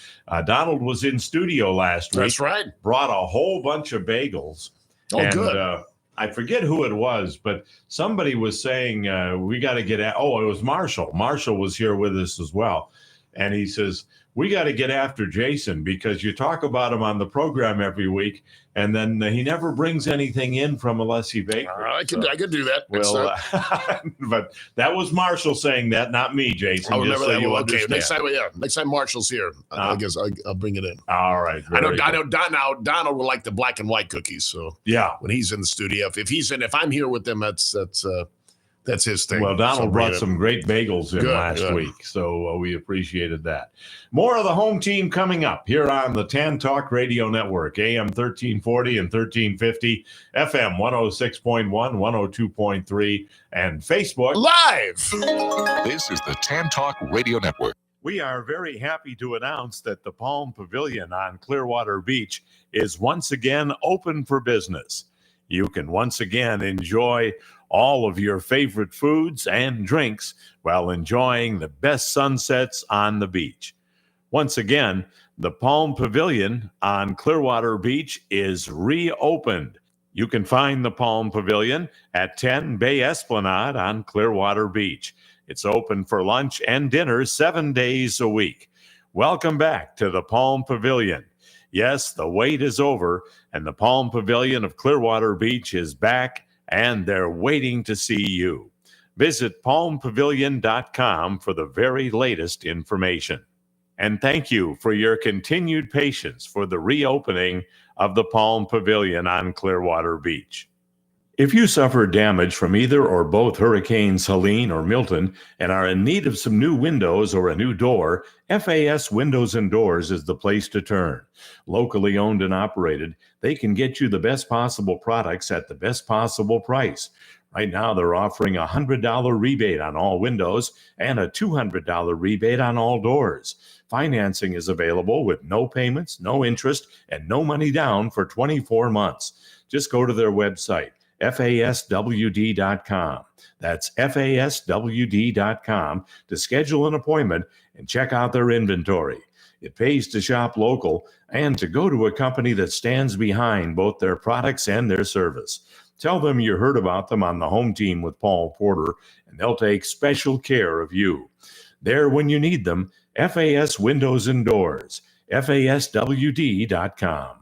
Donald was in studio last week. That's right. Brought a whole bunch of bagels. Oh, good. I forget who it was, but somebody was saying we got to get it was Marshall. Marshall was here with us as well. And he says, we got to get after Jason because you talk about him on the program every week, and then he never brings anything in from Alessi Bakery. I could do that. Well, but that was Marshall saying that, not me, Jason. I'll remember that. Okay, Understand. next time Marshall's here, I guess I'll bring it in. All right. I know Donald will like the black and white cookies. So yeah, when he's in the studio, if I'm here with them, that's his thing. Well, Donald brought some great bagels in last week, so we appreciated that. More of the home team coming up here on the Tan Talk Radio Network, AM 1340 and 1350, FM 106.1, 102.3, and Facebook Live. This is the Tan Talk Radio Network. We are very happy to announce that the Palm Pavilion on Clearwater Beach is once again open for business. You can once again enjoy all of your favorite foods and drinks while enjoying the best sunsets on the beach. Once again, the Palm Pavilion on Clearwater Beach is reopened. You can find the Palm Pavilion at 10 Bay Esplanade on Clearwater Beach. It's open for lunch and dinner 7 days a week. Welcome back to the Palm Pavilion. Yes, the wait is over, and the Palm Pavilion of Clearwater Beach is back, and they're waiting to see you. Visit palmpavilion.com for the very latest information. And thank you for your continued patience for the reopening of the Palm Pavilion on Clearwater Beach. If you suffered damage from either or both Hurricanes Helene or Milton and are in need of some new windows or a new door, FAS Windows and Doors is the place to turn. Locally owned and operated, they can get you the best possible products at the best possible price. Right now, they're offering a $100 rebate on all windows and a $200 rebate on all doors. Financing is available with no payments, no interest, and no money down for 24 months. Just go to their website, FASWD.com. That's FASWD.com to schedule an appointment and check out their inventory. It pays to shop local and to go to a company that stands behind both their products and their service. Tell them you heard about them on the home team with Paul Porter, and they'll take special care of you. There when you need them, FAS Windows and Doors, FASWD.com.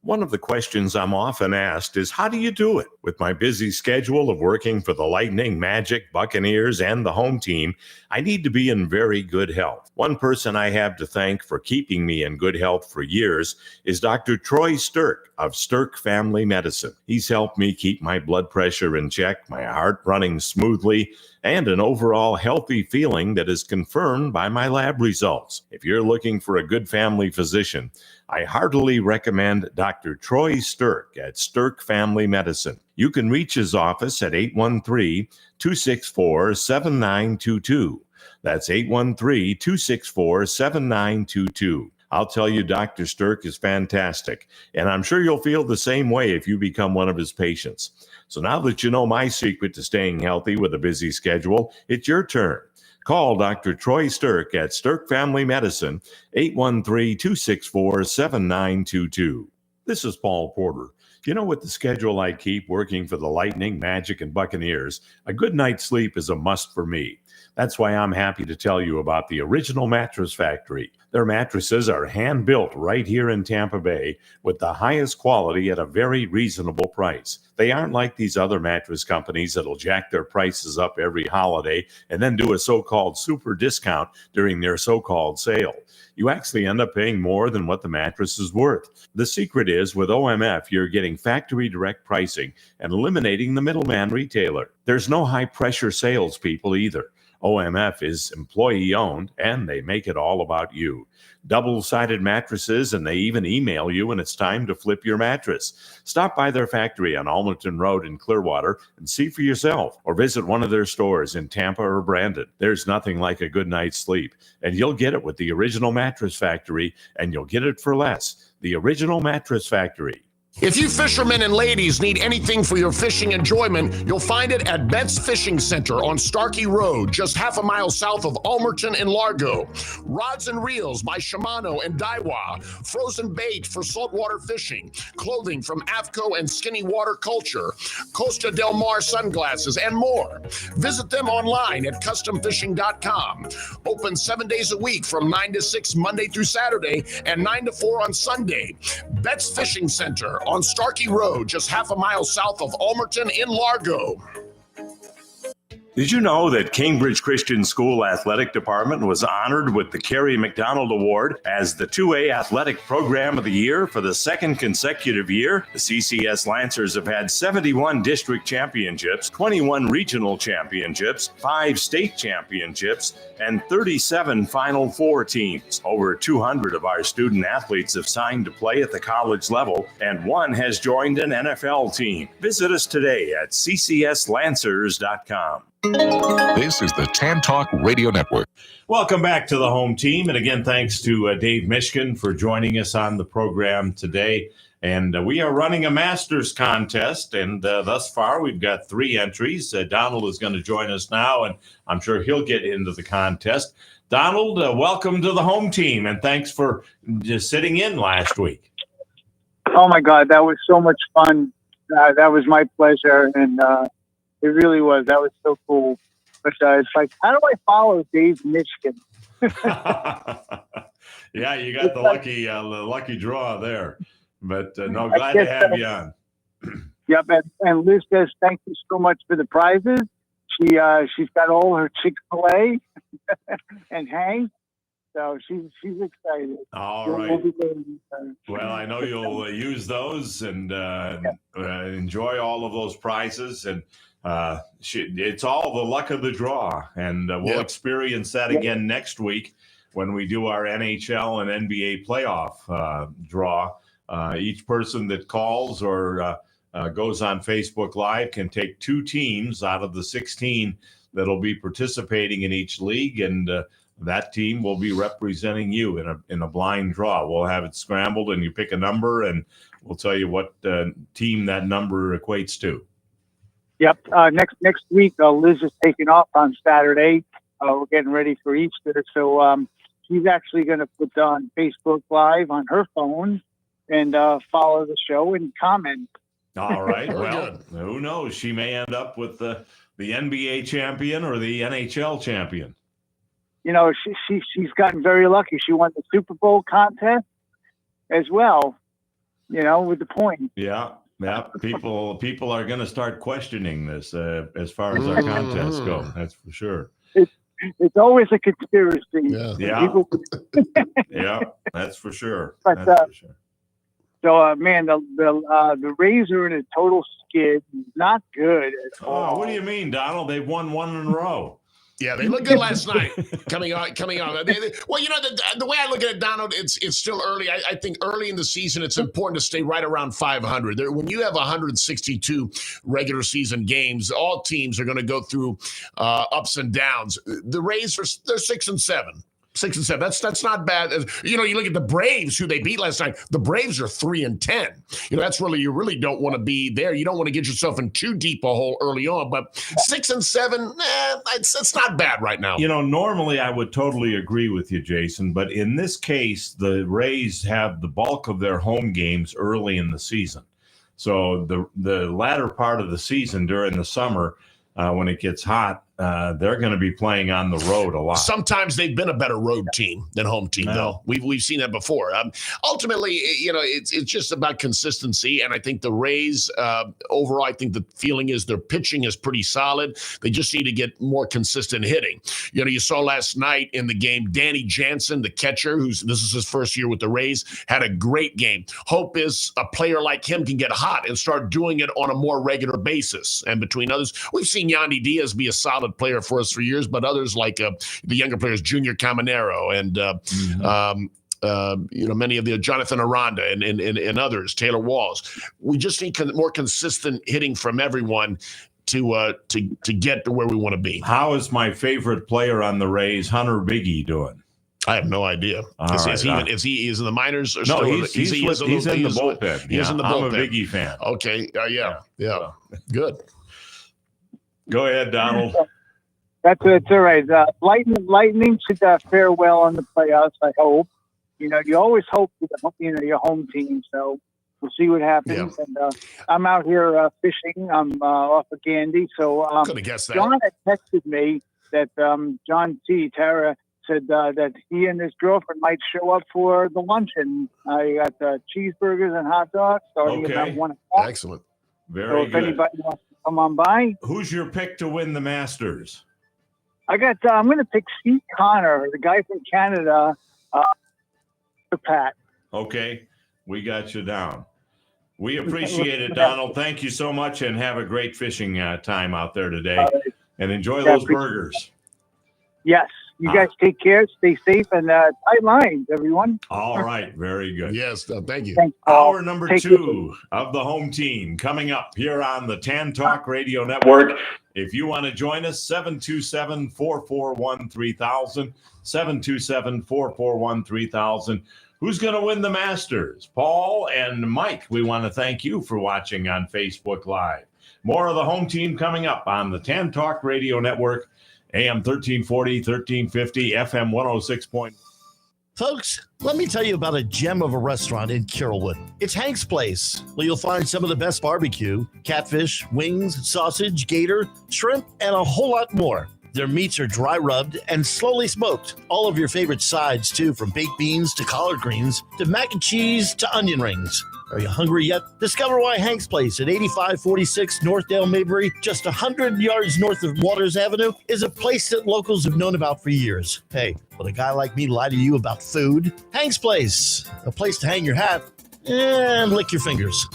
One of the questions I'm often asked is, how do you do it? With my busy schedule of working for the Lightning, Magic, Buccaneers, and the home team, I need to be in very good health. One person I have to thank for keeping me in good health for years is Dr. Troy Stirk of Stirk Family Medicine. He's helped me keep my blood pressure in check, my heart running smoothly, and an overall healthy feeling that is confirmed by my lab results. If you're looking for a good family physician, I heartily recommend Dr. Troy Stirk at Stirk Family Medicine. You can reach his office at 813-264-7922. That's 813-264-7922. I'll tell you, Dr. Stirk is fantastic, and I'm sure you'll feel the same way if you become one of his patients. So now that you know my secret to staying healthy with a busy schedule, it's your turn. Call Dr. Troy Stirk at Stirk Family Medicine, 813-264-7922. This is Paul Porter. You know, with the schedule I keep working for the Lightning, Magic, and Buccaneers, a good night's sleep is a must for me. That's why I'm happy to tell you about the Original Mattress Factory. Their mattresses are hand-built right here in Tampa Bay with the highest quality at a very reasonable price. They aren't like these other mattress companies that'll jack their prices up every holiday and then do a so-called super discount during their so-called sale. You actually end up paying more than what the mattress is worth. The secret is with OMF, you're getting factory direct pricing and eliminating the middleman retailer. There's no high-pressure salespeople either. OMF is employee-owned, and they make it all about you. Double-sided mattresses, and they even email you when it's time to flip your mattress. Stop by their factory on Almerton Road in Clearwater and see for yourself, or visit one of their stores in Tampa or Brandon. There's nothing like a good night's sleep, and you'll get it with the Original Mattress Factory, and you'll get it for less. The Original Mattress Factory. If you fishermen and ladies need anything for your fishing enjoyment, you'll find it at Betts Fishing Center on Starkey Road, just half a mile south of Almerton and Largo. Rods and reels by Shimano and Daiwa, frozen bait for saltwater fishing, clothing from Avco and Skinny Water Culture, Costa Del Mar sunglasses, and more. Visit them online at customfishing.com. Open 7 days a week from 9 to 6 Monday through Saturday and 9 to 4 on Sunday. Betts Fishing Center on Starkey Road, just half a mile south of Almerton in Largo. Did you know that Cambridge Christian School Athletic Department was honored with the Kerry McDonald Award as the 2A Athletic Program of the Year for the second consecutive year? The CCS Lancers have had 71 district championships, 21 regional championships, 5 state championships, and 37 Final Four teams. Over 200 of our student athletes have signed to play at the college level, and one has joined an NFL team. Visit us today at ccslancers.com. This is the Tan Talk Radio Network. Welcome back to the home team. And again, thanks to Dave Mishkin for joining us on the program today. And we are running a Masters contest. And thus far, we've got 3 entries. Donald is going to join us now, and I'm sure he'll get into the contest. Donald, welcome to the home team. And thanks for just sitting in last week. Oh, my God. That was so much fun. That was my pleasure. And it really was. That was so cool. But it's like, how do I follow Dave Mishkin? Yeah, you got the lucky draw there. But no, glad to have you on. Yep, and Liz says thank you so much for the prizes. She's got all her Chick-fil-A and Hank, so she's excited. All right. Well, I know you'll use those and enjoy all of those prizes, and it's all the luck of the draw, and we'll experience that again next week when we do our NHL and NBA playoff draw. Each person that calls or goes on Facebook Live can take 2 teams out of the 16 that'll be participating in each league, and that team will be representing you in a blind draw. We'll have it scrambled, and you pick a number, and we'll tell you what team that number equates to. Yep. Next week, Liz is taking off on Saturday. We're getting ready for Easter, so she's actually going to put on Facebook Live on her phone and follow the show and comment. All right. Well, who knows? She may end up with the NBA champion or the NHL champion. You know, she's gotten very lucky. She won the Super Bowl contest as well, you know, with the point. Yeah. Yeah. People are going to start questioning this as far as our contests go. That's for sure. It's always a conspiracy. Yeah. Yeah, that's for sure. But, that's for sure. So, man, the Rays are in a total skid. Not good at all. Oh, what do you mean, Donald? They've won 1 in a row. Yeah, they looked good last night. Coming on. Well, you know, the way I look at it, Donald, it's still early. I think early in the season, it's important to stay right around 500. When you have 162 regular season games, all teams are going to go through ups and downs. The Rays they're 6-7. 6-7. That's not bad. You know, you look at the Braves, who they beat last night. The Braves are 3-10. You know, that's you really don't want to be there. You don't want to get yourself in too deep a hole early on. But 6-7, it's not bad right now. You know, normally I would totally agree with you, Jason. But in this case, the Rays have the bulk of their home games early in the season. So the latter part of the season during the summer, when it gets hot, they're going to be playing on the road a lot. Sometimes they've been a better road team than home team, No. though. We've seen that before. Ultimately, it's just about consistency, and I think the Rays overall, I think the feeling is their pitching is pretty solid. They just need to get more consistent hitting. You saw last night in the game, Danny Jansen, the catcher, this is his first year with the Rays, had a great game. Hope is a player like him can get hot and start doing it on a more regular basis. And between others, we've seen Yandy Diaz be a solid player for us for years, but others like the younger players, Junior Caminero and many of the Jonathan Aranda and others, Taylor Walls. We just need more consistent hitting from everyone to get to where we want to be. How is my favorite player on the Rays, Hunter Biggie, doing? I have no idea. Is he in the minors? Or no, he's in the bullpen. He's in the bullpen. I'm a Biggie fan. Okay. Yeah. Good. Go ahead, Donald. That's all right. Lightning should fare well in the playoffs, I hope. You always hope with your home team. So we'll see what happens. Yeah. And I'm out here fishing. I'm off of Gandy. So could have guessed that. John had texted me that John T. Tara said that he and his girlfriend might show up for the luncheon. I got cheeseburgers and hot dogs starting about 1 o'clock. Excellent. Very if good. anybody wants to come on by. Who's your pick to win the Masters? I'm going to pick Steve Connor, the guy from Canada, Pat. Okay. We got you down. We appreciate it, Donald. Thank you so much, and have a great fishing time out there today. And enjoy those burgers. Yes. You guys take care, stay safe, and tight lines, everyone. All right. Very good. Yes. Thank you. Thanks, Hour number 2 of the home team coming up here on the Tan Talk Radio Network. If you want to join us, 727-441-3000, 727-441-3000. Who's going to win the Masters? Paul and Mike, we want to thank you for watching on Facebook Live. More of the home team coming up on the Tan Talk Radio Network. AM 1340, 1350, FM 106. Folks, let me tell you about a gem of a restaurant in Carrollwood. It's Hank's Place, where you'll find some of the best barbecue, catfish, wings, sausage, gator, shrimp, and a whole lot more. Their meats are dry rubbed and slowly smoked. All of your favorite sides, too, from baked beans to collard greens to mac and cheese to onion rings. Are you hungry yet? Discover why Hank's Place at 8546 North Dale Maybury, just 100 yards north of Waters Avenue, is a place that locals have known about for years. Hey, would a guy like me lie to you about food? Hank's Place, a place to hang your hat and lick your fingers.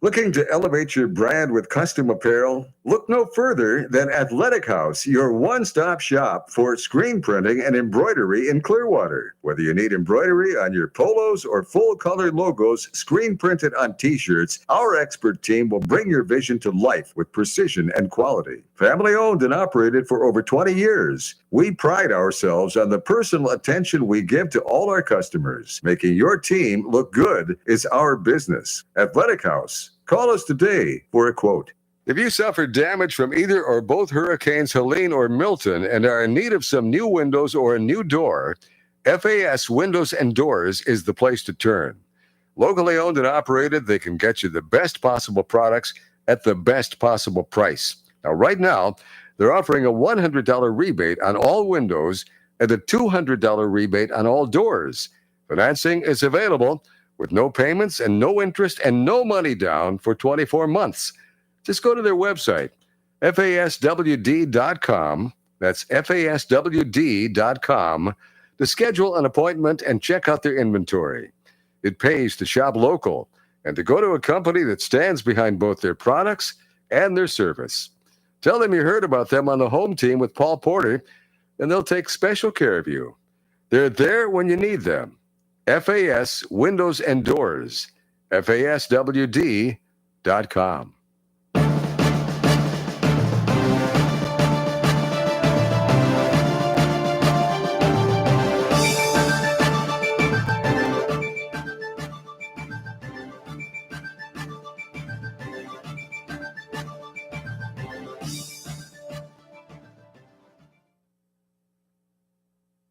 Looking to elevate your brand with custom apparel? Look no further than Athletic House, your one-stop shop for screen printing and embroidery in Clearwater. Whether you need embroidery on your polos or full-color logos screen printed on T-shirts, our expert team will bring your vision to life with precision and quality. Family owned and operated for over 20 years, we pride ourselves on the personal attention we give to all our customers. Making your team look good is our business. Athletic House. Call us today for a quote. If you suffered damage from either or both Hurricanes Helene or Milton and are in need of some new windows or a new door, FAS Windows and Doors is the place to turn. Locally owned and operated, they can get you the best possible products at the best possible price. Now, right now, they're offering a $100 rebate on all windows and a $200 rebate on all doors. Financing is available with no payments and no interest and no money down for 24 months. Just go to their website, faswd.com. That's faswd.com to schedule an appointment and check out their inventory. It pays to shop local and to go to a company that stands behind both their products and their service. Tell them you heard about them on the home team with Paul Porter, and they'll take special care of you. They're there when you need them. FAS Windows and Doors, faswd.com.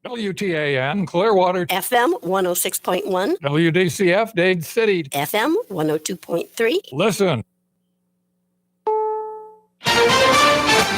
WTAN, Clearwater. FM 106.1. WDCF, Dade City. FM 102.3. Listen.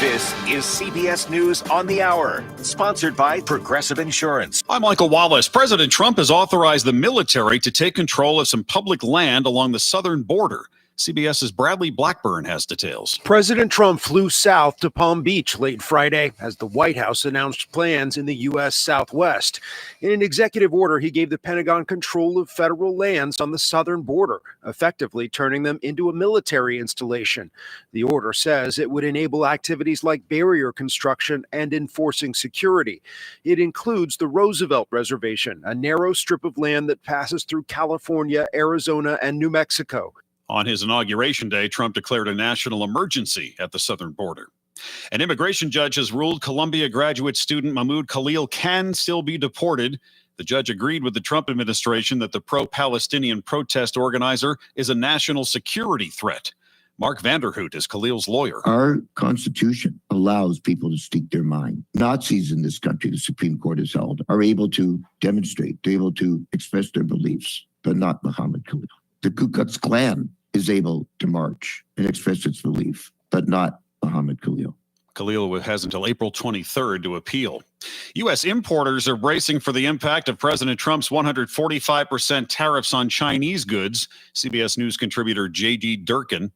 This is CBS News on the Hour, sponsored by Progressive Insurance. I'm Michael Wallace. President Trump has authorized the military to take control of some public land along the southern border. CBS's Bradley Blackburn has details. President Trump flew south to Palm Beach late Friday as the White House announced plans in the U.S. Southwest. In an executive order, he gave the Pentagon control of federal lands on the southern border, effectively turning them into a military installation. The order says it would enable activities like barrier construction and enforcing security. It includes the Roosevelt Reservation, a narrow strip of land that passes through California, Arizona, and New Mexico. On his inauguration day, Trump declared a national emergency at the southern border. An immigration judge has ruled Columbia graduate student Mahmoud Khalil can still be deported. The judge agreed with the Trump administration that the pro-Palestinian protest organizer is a national security threat. Mark Vanderhoot is Khalil's lawyer. Our Constitution allows people to speak their mind. Nazis in this country, the Supreme Court has held, are able to demonstrate, they're able to express their beliefs, but not Muhammad Khalil. The Ku Klux Klan is able to march and express its belief, but not Muhammad Khalil. Khalil has until April 23rd to appeal. U.S. importers are bracing for the impact of President Trump's 145% tariffs on Chinese goods. CBS News contributor J.D. Durkin.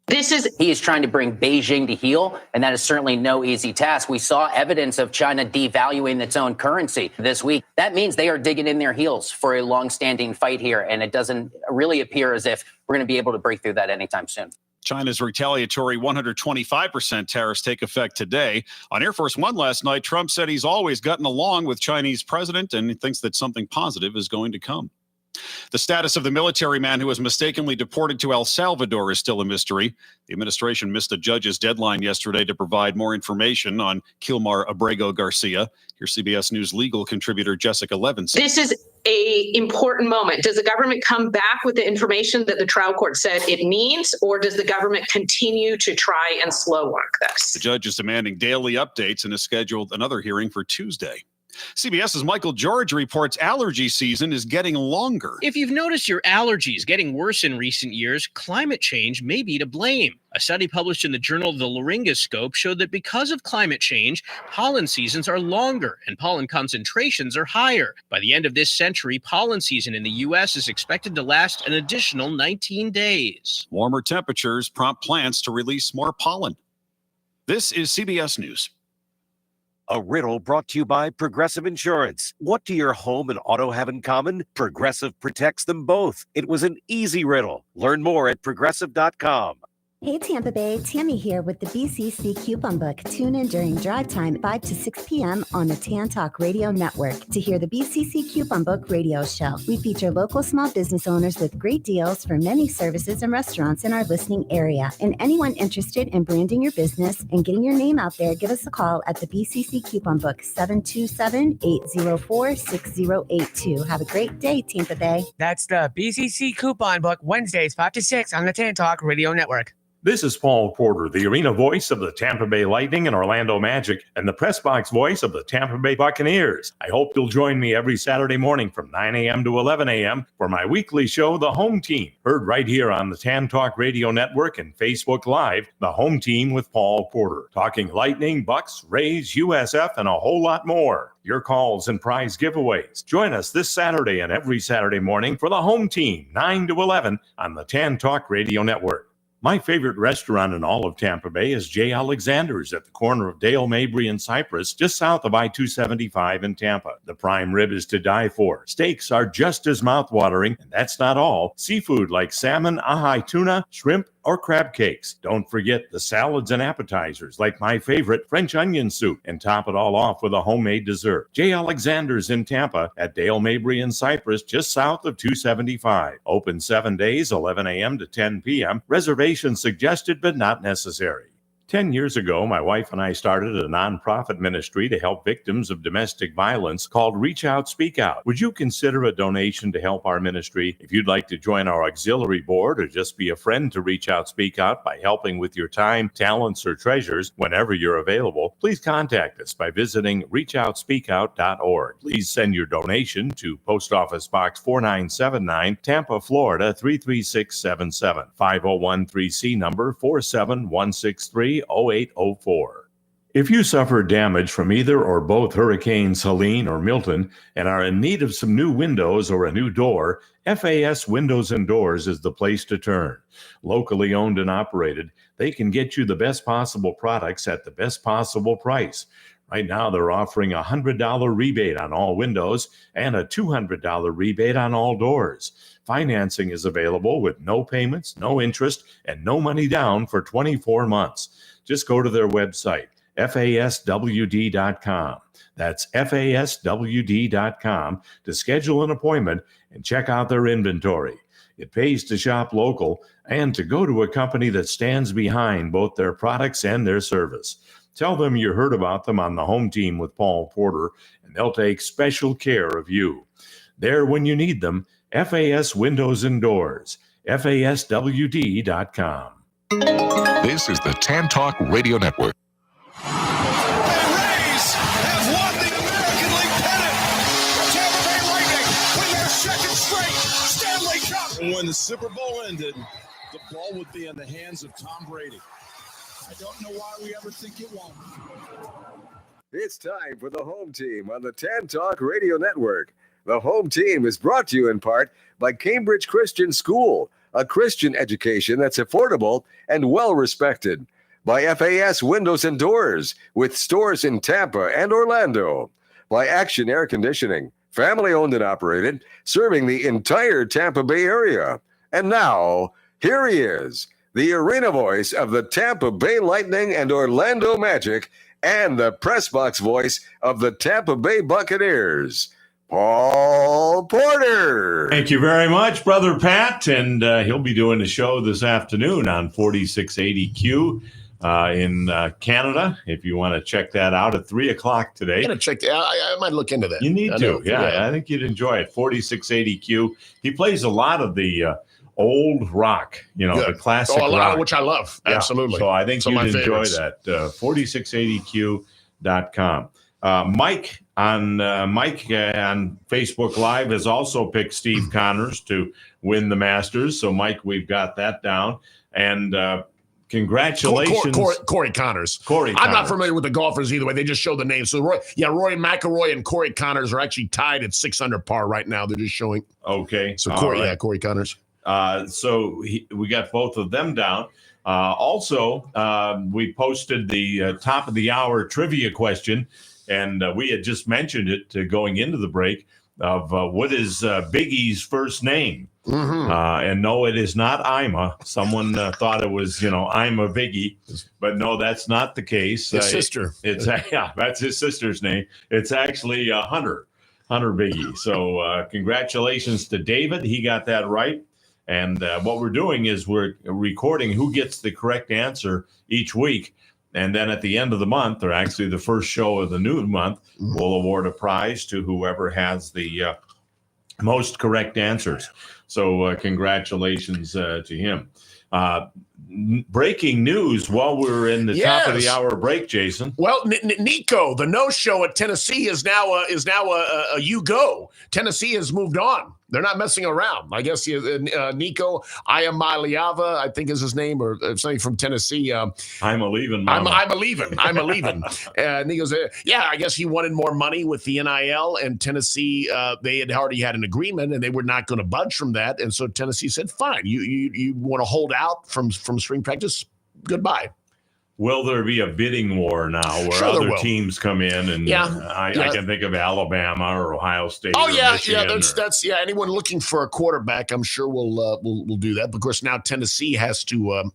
He is trying to bring Beijing to heel, and that is certainly no easy task. We saw evidence of China devaluing its own currency this week. That means they are digging in their heels for a long-standing fight here, and it doesn't really appear as if we're going to be able to break through that anytime soon. China's retaliatory 125% tariffs take effect today. On Air Force One last night, Trump said he's always gotten along with Chinese president and he thinks that something positive is going to come. The status of the military man who was mistakenly deported to El Salvador is still a mystery. The administration missed the judge's deadline yesterday to provide more information on Kilmar Abrego Garcia. Here's CBS News legal contributor Jessica Levinson. This is an important moment. Does the government come back with the information that the trial court said it needs, or does the government continue to try and slow walk this? The judge is demanding daily updates and has scheduled another hearing for Tuesday. CBS's Michael George reports allergy season is getting longer. If you've noticed your allergies getting worse in recent years, climate change may be to blame. A study published in the journal The Laryngoscope showed that because of climate change, pollen seasons are longer and pollen concentrations are higher. By the end of this century, pollen season in the U.S. is expected to last an additional 19 days. Warmer temperatures prompt plants to release more pollen. This is CBS News. A riddle brought to you by Progressive Insurance. What do your home and auto have in common? Progressive protects them both. It was an easy riddle. Learn more at progressive.com. Hey Tampa Bay, Tammy here with the BCC Coupon Book. Tune in during drive time 5 to 6 p.m. on the TAN Talk Radio Network to hear the BCC Coupon Book radio show. We feature local small business owners with great deals for many services and restaurants in our listening area. And anyone interested in branding your business and getting your name out there, give us a call at the BCC Coupon Book, 727-804-6082. Have a great day, Tampa Bay. That's the BCC Coupon Book, Wednesdays 5 to 6 on the TAN Talk Radio Network. This is Paul Porter, the arena voice of the Tampa Bay Lightning and Orlando Magic, and the press box voice of the Tampa Bay Buccaneers. I hope you'll join me every Saturday morning from 9 a.m. to 11 a.m. for my weekly show, The Home Team, heard right here on the TAN Talk Radio Network and Facebook Live, The Home Team with Paul Porter, talking Lightning, Bucks, Rays, USF, and a whole lot more. Your calls and prize giveaways. Join us this Saturday and every Saturday morning for The Home Team, 9 to 11 on the TAN Talk Radio Network. My favorite restaurant in all of Tampa Bay is J. Alexander's at the corner of Dale, Mabry, and Cypress, just south of I-275 in Tampa. The prime rib is to die for. Steaks are just as mouthwatering, and that's not all. Seafood like salmon, ahi tuna, shrimp, or crab cakes. Don't forget the salads and appetizers like my favorite French onion soup, and top it all off with a homemade dessert. J. Alexander's in Tampa at Dale, Mabry, and Cypress, just south of 275. Open 7 days, 11 a.m. to 10 p.m. Reservations suggested but not necessary. 10 years ago, my wife and I started a nonprofit ministry to help victims of domestic violence called Reach Out, Speak Out. Would you consider a donation to help our ministry? If you'd like to join our auxiliary board or just be a friend to Reach Out, Speak Out by helping with your time, talents, or treasures whenever you're available, please contact us by visiting reachoutspeakout.org. Please send your donation to Post Office Box 4979, Tampa, Florida 33677, 5013C number 47163, 833-0804. If you suffered damage from either or both Hurricanes Helene or Milton and are in need of some new windows or a new door, FAS Windows and Doors is the place to turn. Locally owned and operated, they can get you the best possible products at the best possible price. Right now, they're offering a $100 rebate on all windows and a $200 rebate on all doors. Financing is available with no payments, no interest, and no money down for 24 months. Just go to their website, faswd.com. That's faswd.com to schedule an appointment and check out their inventory. It pays to shop local and to go to a company that stands behind both their products and their service. Tell them you heard about them on the Home Team with Paul Porter, and they'll take special care of you. There when you need them, FAS Windows and Doors, faswd.com. This is the Tan Talk Radio Network. When the Super Bowl ended, the ball would be in the hands of Tom Brady. I don't know why we ever think it won't. It's time for the Home Team on the Tan Talk Radio Network. The Home Team is brought to you in part by Cambridge Christian School, a Christian education that's affordable and well-respected. By FAS Windows and Doors, with stores in Tampa and Orlando. By Action Air Conditioning, family-owned and operated, serving the entire Tampa Bay area. And now, here he is, the arena voice of the Tampa Bay Lightning and Orlando Magic, and the press box voice of the Tampa Bay Buccaneers, Paul Porter. Thank you very much, Brother Pat. And he'll be doing the show this afternoon on 4680Q. In Canada, if you want to check that out at 3 o'clock today. I'm going to check that. I might look into that. You need to. Yeah, I think you'd enjoy it. 4680Q. He plays a lot of the old rock, the classic rock. Lot, which I love. Yeah. Absolutely. So I think you'd enjoy that. 4680Q.com. Mike on Facebook Live has also picked Steve Connors to win the Masters. So, Mike, we've got that down. And congratulations. Corey Connors. I'm not familiar with the golfers either way. They just show the names. So, Rory McIlroy and Corey Connors are actually tied at 6 under par right now. They're just showing. Okay. So, Corey Connors. We got both of them down. Also, we posted the top of the hour trivia question, and we had just mentioned it going into the break of what is Big E's first name. Mm-hmm. And no, it is not Ima. Someone thought it was, Ima Biggie, but no, that's not the case. His sister. That's his sister's name. It's actually Hunter Biggie. So congratulations to David. He got that right. And what we're doing is we're recording who gets the correct answer each week. And then at the end of the month, or actually the first show of the new month, we'll award a prize to whoever has the most correct answers. So congratulations to him. Breaking news while we're in the top of the hour break, Jason. Well, Nico, the no-show at Tennessee is now a you go. Tennessee has moved on. They're not messing around. I guess Nico Iamaleava, I think is his name, or something from Tennessee. I'm a leaving. I'm a leaving. Nico's, I guess he wanted more money with the NIL, and Tennessee, they had already had an agreement, and they were not going to budge from that. And so Tennessee said, fine, you want to hold out from spring practice? Goodbye. Will there be a bidding war now where other teams come in? And I can think of Alabama or Ohio State. That's anyone looking for a quarterback, I'm sure will do that. But of course, now Tennessee has to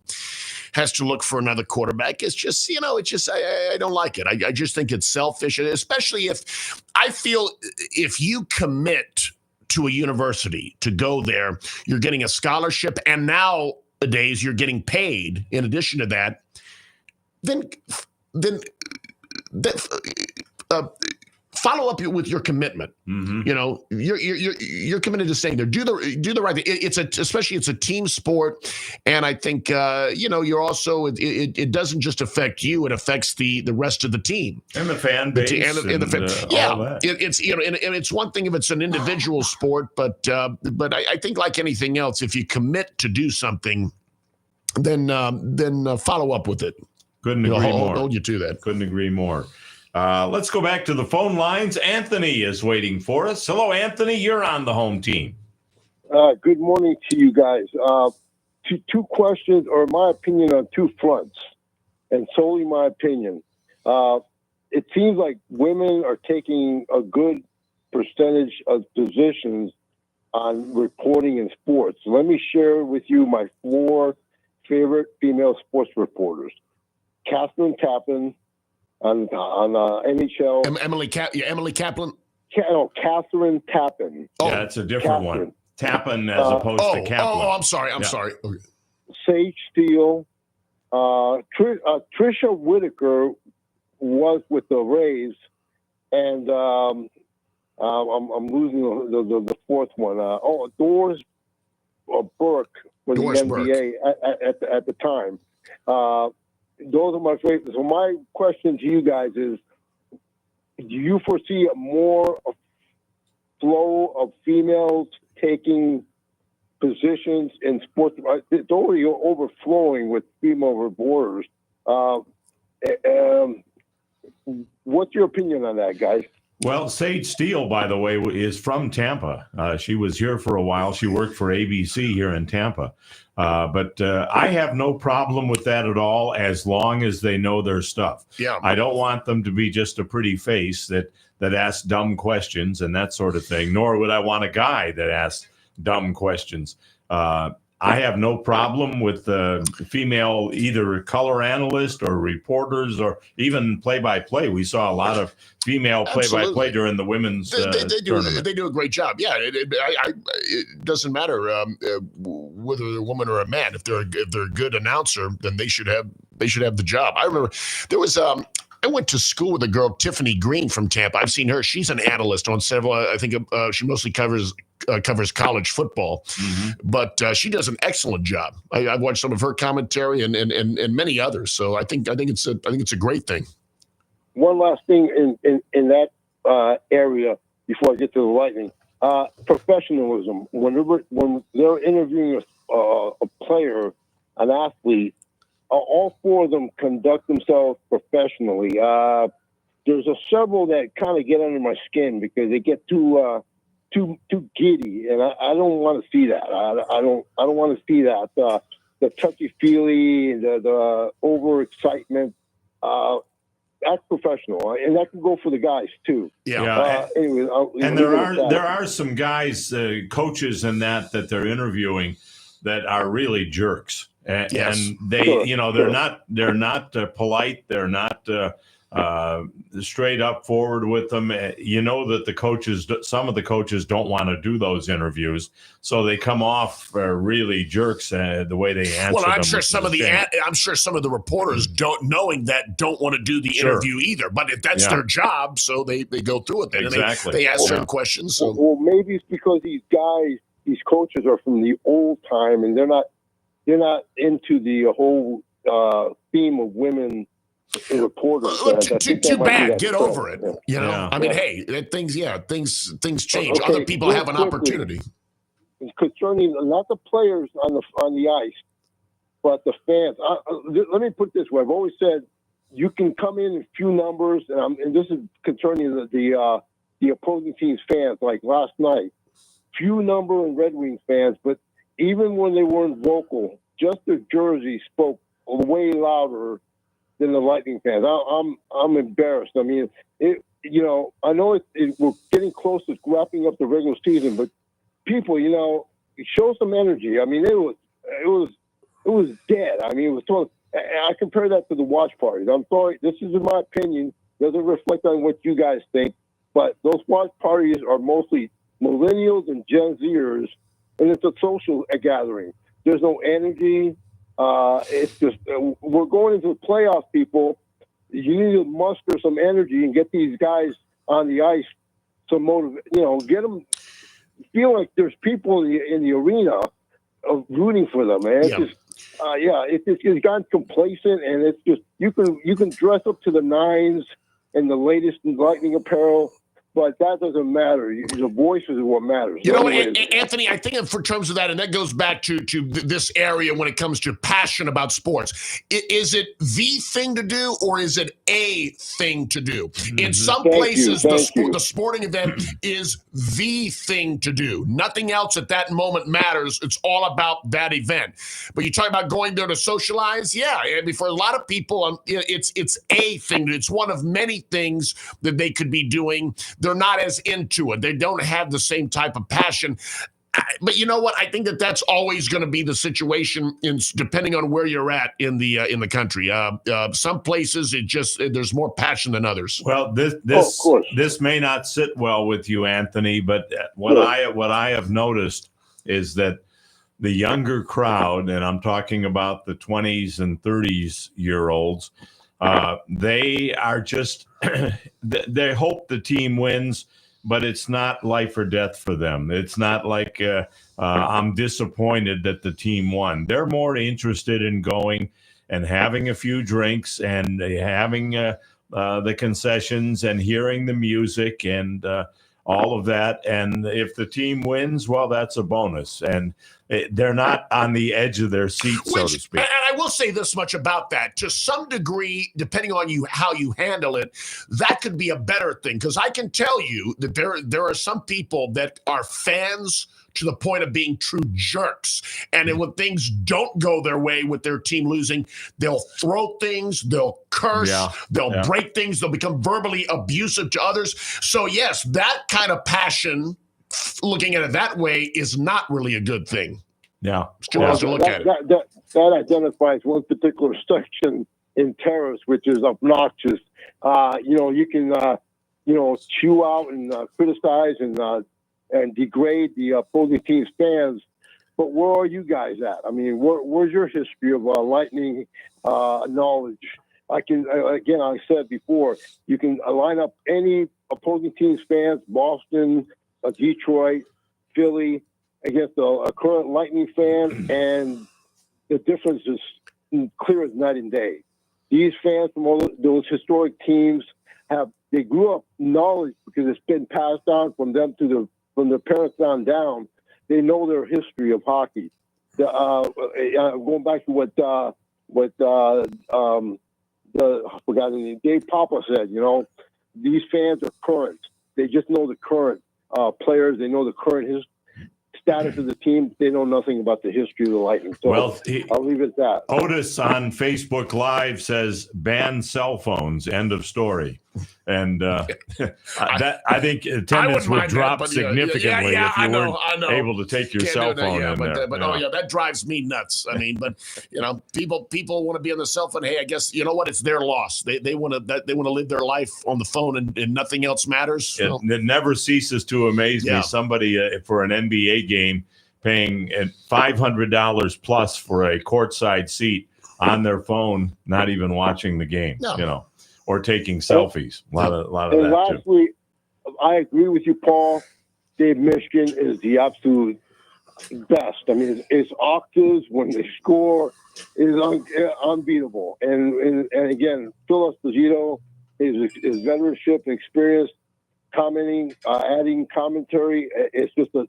look for another quarterback. It's just I don't like it. I just think it's selfish, especially if I feel if you commit to a university to go there, you're getting a scholarship, and nowadays you're getting paid in addition to that. Then follow up with your commitment. Mm-hmm. You're committed to staying there. Do the right thing. It's a team sport, and I think you're also it doesn't just affect you; it affects the rest of the team and the fan base and the fan. All that. It's and it's one thing if it's an individual sport, but I think like anything else, if you commit to do something, then follow up with it. Couldn't agree more. Hold you to that. Couldn't agree more. Let's go back to the phone lines. Anthony is waiting for us. Hello, Anthony. You're on the home team. Good morning to you guys. Two questions, or my opinion on two fronts, and solely my opinion. It seems like women are taking a good percentage of positions on reporting in sports. Let me share with you my 4 favorite female sports reporters. Catherine Tappan on NHL. Emily Kaplan? Catherine Tappan. Yeah, it's a different one. Tappan as opposed to Kaplan. I'm sorry. I'm sorry. Okay. Sage Steele. Trisha Whitaker was with the Rays, and I'm losing the fourth one. Doris Burke for the NBA at the time. Those are my favorites. So my question to you guys is, do you foresee more flow of females taking positions in sports? It's already overflowing with female reporters. What's your opinion on that, guys? Well, Sage Steele, by the way, is from Tampa. She was here for a while. She worked for ABC here in Tampa. But I have no problem with that at all, as long as they know their stuff. Yeah. I don't want them to be just a pretty face that asks dumb questions and that sort of thing, nor would I want a guy that asks dumb questions. I have no problem with female either color analyst or reporters or even play-by-play. We saw a lot of female play-by-play during the women's tournament. They do a great job. Yeah, it doesn't matter whether they're a woman or a man. If they're a good announcer, then they should have the job. I remember there was I went to school with a girl, Tiffany Green from Tampa. I've seen her. She's an analyst on several. I think she mostly covers college football, but she does an excellent job. I've watched some of her commentary and many others. So I think it's a great thing. One last thing in that area before I get to the Lightning, professionalism. When they're interviewing a player, an athlete, all 4 of them conduct themselves professionally. There's several that kind of get under my skin because they get too giddy, and I don't want to see that. I don't want to see that. The touchy feely, the overexcitement. That's professional, and that can go for the guys too. Yeah. Anyway, and there are some guys, coaches, in that they're interviewing that are really jerks. And they, they're not polite. They're not straight up forward with them. That some of the coaches don't want to do those interviews, so they come off really jerks the way they answer. Well, I'm them sure some of the reporters don't want to do the interview either. But if that's their job, so they go through it. Exactly. They ask certain questions. So. Well, maybe it's because these coaches are from the old time, and they're not into the whole theme of women reporters. Too bad. Get over it. I mean, hey, things change. Okay, other people have an opportunity. Concerning not the players on the ice, but the fans. Let me put it this way: I've always said you can come in few numbers, and this is concerning the opposing team's fans. Like last night, few number in Red Wings fans, but even when they weren't vocal, just their jersey spoke way louder than the Lightning fans. I'm embarrassed. I mean, I know we're getting close to wrapping up the regular season, but people, show some energy. I mean, it was dead. I mean, it was so. I compare that to the watch parties. I'm sorry, this is in my opinion. Doesn't reflect on what you guys think, but those watch parties are mostly millennials and Gen Zers. And it's a social gathering. There's no energy. It's just we're going into the playoffs, people. You need to muster some energy and get these guys on the ice. Some get them feel like there's people in the arena of rooting for them, man. It's gotten complacent, and it's just you can dress up to the nines and the latest in Lightning apparel, but that doesn't matter. The voices is what matters. You know what, Anyways, Anthony, I think for terms of that, and that goes back to this area when it comes to passion about sports, is it the thing to do or is it a thing to do? In some places, the sporting event is the thing to do. Nothing else at that moment matters. It's all about that event. But you talk about going there to socialize, yeah. I mean, for a lot of people, it's a thing. It's one of many things that they could be doing. They're not as into it. They don't have the same type of passion. But you know what? I think that's always going to be the situation, depending on where you're at in the country. Some places there's more passion than others. Well, this may not sit well with you, Anthony, but what I have noticed is that the younger crowd, and I'm talking about the 20s and 30s year olds, they are just they hope the team wins, but it's not life or death for them. It's not like I'm disappointed that the team won. They're more interested in going and having a few drinks and having the concessions and hearing the music and all of that. And if the team wins, well, that's a bonus. And they're not on the edge of their seat, so to speak. And I will say this much about that. To some degree, depending on how you handle it, that could be a better thing. Because I can tell you that there are some people that are fans to the point of being true jerks. And then when things don't go their way with their team losing, they'll throw things, they'll curse, they'll break things, they'll become verbally abusive to others. So yes, that kind of passion, looking at it that way, is not really a good thing. Yeah. To look at it. That identifies one particular section in terrorists, which is obnoxious. You can chew out and criticize and degrade the opposing team's fans, but where are you guys at? I mean, where's your history of lightning knowledge? I said before, you can line up any opposing team's fans, Boston, Detroit, Philly, against a current Lightning fan, and the difference is clear as night and day. These fans from all those historic teams they grew up knowledge because it's been passed on from them from their parents on down. They know their history of hockey. Going back to what I forgot his name, Dave Papa said, these fans are current. They just know the current players. They know the current status of the team. They know nothing about the history of the Lightning. So I'll leave it at that. Otis on Facebook Live says ban cell phones. End of story. And I think attendance would drop significantly if you weren't able to take your cell phone in there. But that drives me nuts. I mean, but people want to be on the cell phone. Hey, I guess you know what? It's their loss. They want to live their life on the phone and nothing else matters. It never ceases to amaze me. Somebody for an NBA game paying $500 plus for a courtside seat on their phone, not even watching the game. Or taking selfies. A lot of and that lastly, I agree with you, Paul. Dave Michigan is the absolute best. I mean, it's octaves when they score is unbeatable. And again, Phil Esposito, his veteranship and experience, commenting, adding commentary. It's just a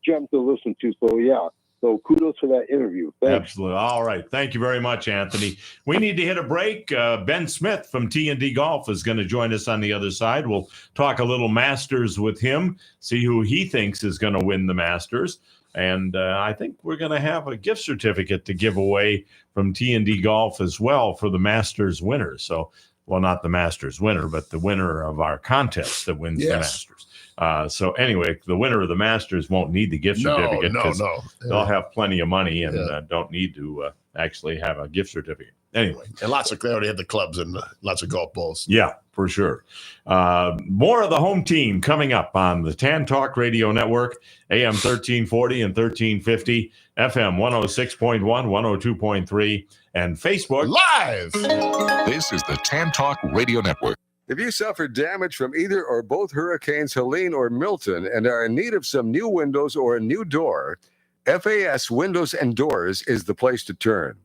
gem to listen to. So yeah. So kudos for that interview. Thanks. Absolutely. All right. Thank you very much, Anthony. We need to hit a break. Ben Smith from T&D Golf is going to join us on the other side. We'll talk a little Masters with him, see who he thinks is going to win the Masters. And I think we're going to have a gift certificate to give away from T&D Golf as well for the Masters winner. So, well, not the Masters winner, but the winner of our contest that wins the Masters. So anyway, the winner of the Masters won't need the gift certificate. No. They'll have plenty of money and don't need to actually have a gift certificate. Anyway. And they already have the clubs and lots of golf balls. Yeah, for sure. More of the home team coming up on the Tan Talk Radio Network, AM 1340 and 1350, FM 106.1, 102.3, and Facebook Live. This is the Tan Talk Radio Network. If you suffered damage from either or both Hurricanes Helene or Milton and are in need of some new windows or a new door, FAS Windows and Doors is the place to turn.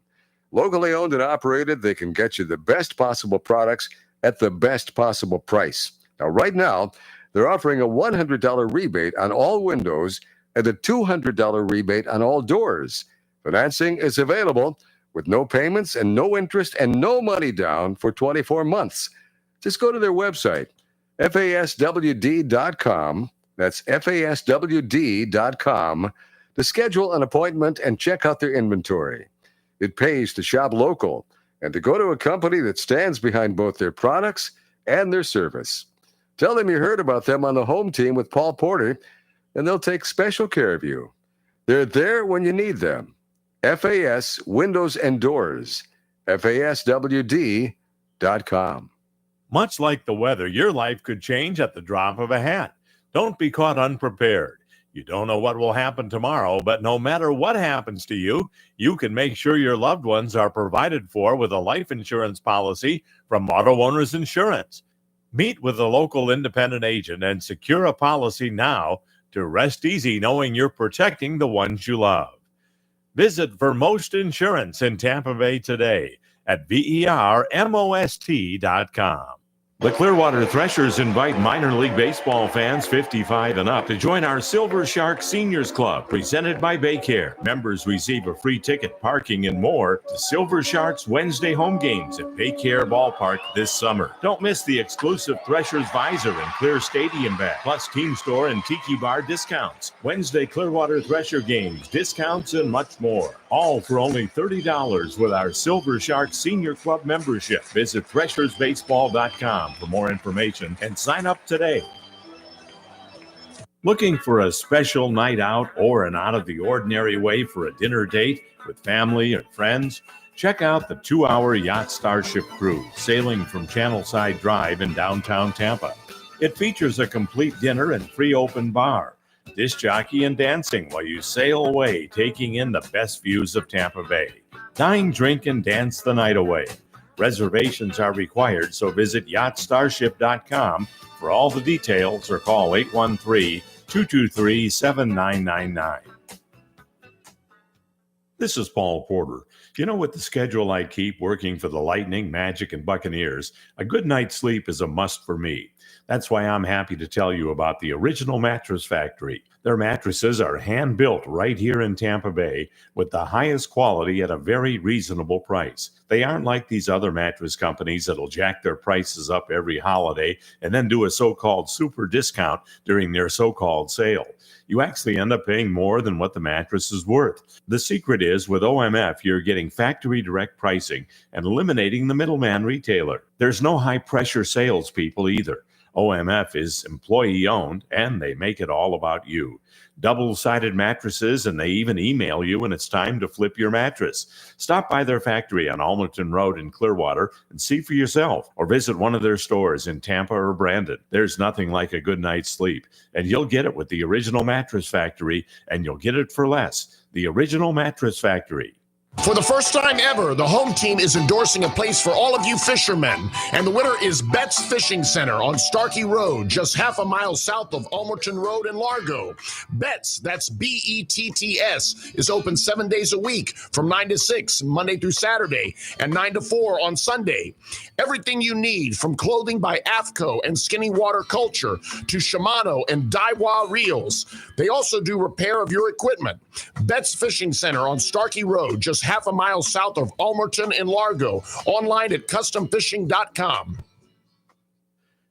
Locally owned and operated, they can get you the best possible products at the best possible price. Now, right now, They're offering a $100 rebate on all windows and a $200 rebate on all doors. Financing is available with no payments and no interest and no money down for 24 months. Just go to their website, faswd.com. That's faswd.com to schedule an appointment and check out their inventory. It pays to shop local and to go to a company that stands behind both their products and their service. Tell them you heard about them on the home team with Paul Porter, and they'll take special care of you. They're there when you need them. FAS Windows and Doors, faswd.com. Much like the weather, your life could change at the drop of a hat. Don't be caught unprepared. You don't know what will happen tomorrow, but no matter what happens to you, you can make sure your loved ones are provided for with a life insurance policy from Auto Owners Insurance. Meet with a local independent agent and secure a policy now to rest easy knowing you're protecting the ones you love. Visit Vermost Insurance in Tampa Bay today at vermost.com. The Clearwater Threshers invite minor league baseball fans 55 and up to join our Silver Shark Seniors Club, presented by Baycare. Members receive a free ticket, parking, and more to Silver Sharks Wednesday home games at Baycare Ballpark this summer. Don't miss the exclusive Threshers Visor and Clear Stadium bag, plus Team Store and Tiki Bar discounts. Wednesday Clearwater Thresher games, discounts, and much more. All for only $30 with our Silver Shark Senior Club membership. Visit threshersbaseball.com for more information and sign up today. Looking for a special night out or an out-of-the-ordinary way for a dinner date with family and friends? Check out the 2-hour Yacht Starship Cruise sailing from Channelside Drive in downtown Tampa. It features a complete dinner and free open bar, disc jockey and dancing while you sail away, taking in the best views of Tampa Bay. Dine, drink, and dance the night away. Reservations are required, so visit yachtstarship.com for all the details or call 813-223-7999. This is Paul Porter. You know, with the schedule I keep working for the Lightning, Magic, and Buccaneers, a good night's sleep is a must for me. That's why I'm happy to tell you about the Original Mattress Factory. Their mattresses are hand-built right here in Tampa Bay with the highest quality at a very reasonable price. They aren't like these other mattress companies that'll jack their prices up every holiday and then do a so-called super discount during their so-called sale. You actually end up paying more than what the mattress is worth. The secret is with OMF, you're getting factory direct pricing and eliminating the middleman retailer. There's no high-pressure salespeople either. OMF is employee-owned, and they make it all about you. Double-sided mattresses, and they even email you when it's time to flip your mattress. Stop by their factory on Almerton Road in Clearwater and see for yourself, or visit one of their stores in Tampa or Brandon. There's nothing like a good night's sleep, and you'll get it with the Original Mattress Factory, and you'll get it for less. The Original Mattress Factory. For the first time ever, the home team is endorsing a place for all of you fishermen, and the winner is Betts Fishing Center on Starkey Road, just half a mile south of Almerton Road in Largo. Betts, that's B-E-T-T-S, is open 7 days a week from 9 to 6, Monday through Saturday, and 9 to 4 on Sunday. Everything you need, from clothing by AFCO and Skinny Water Culture to Shimano and Daiwa Reels. They also do repair of your equipment. Betts Fishing Center on Starkey Road, just half a mile south of Almerton in Largo. Online at customfishing.com.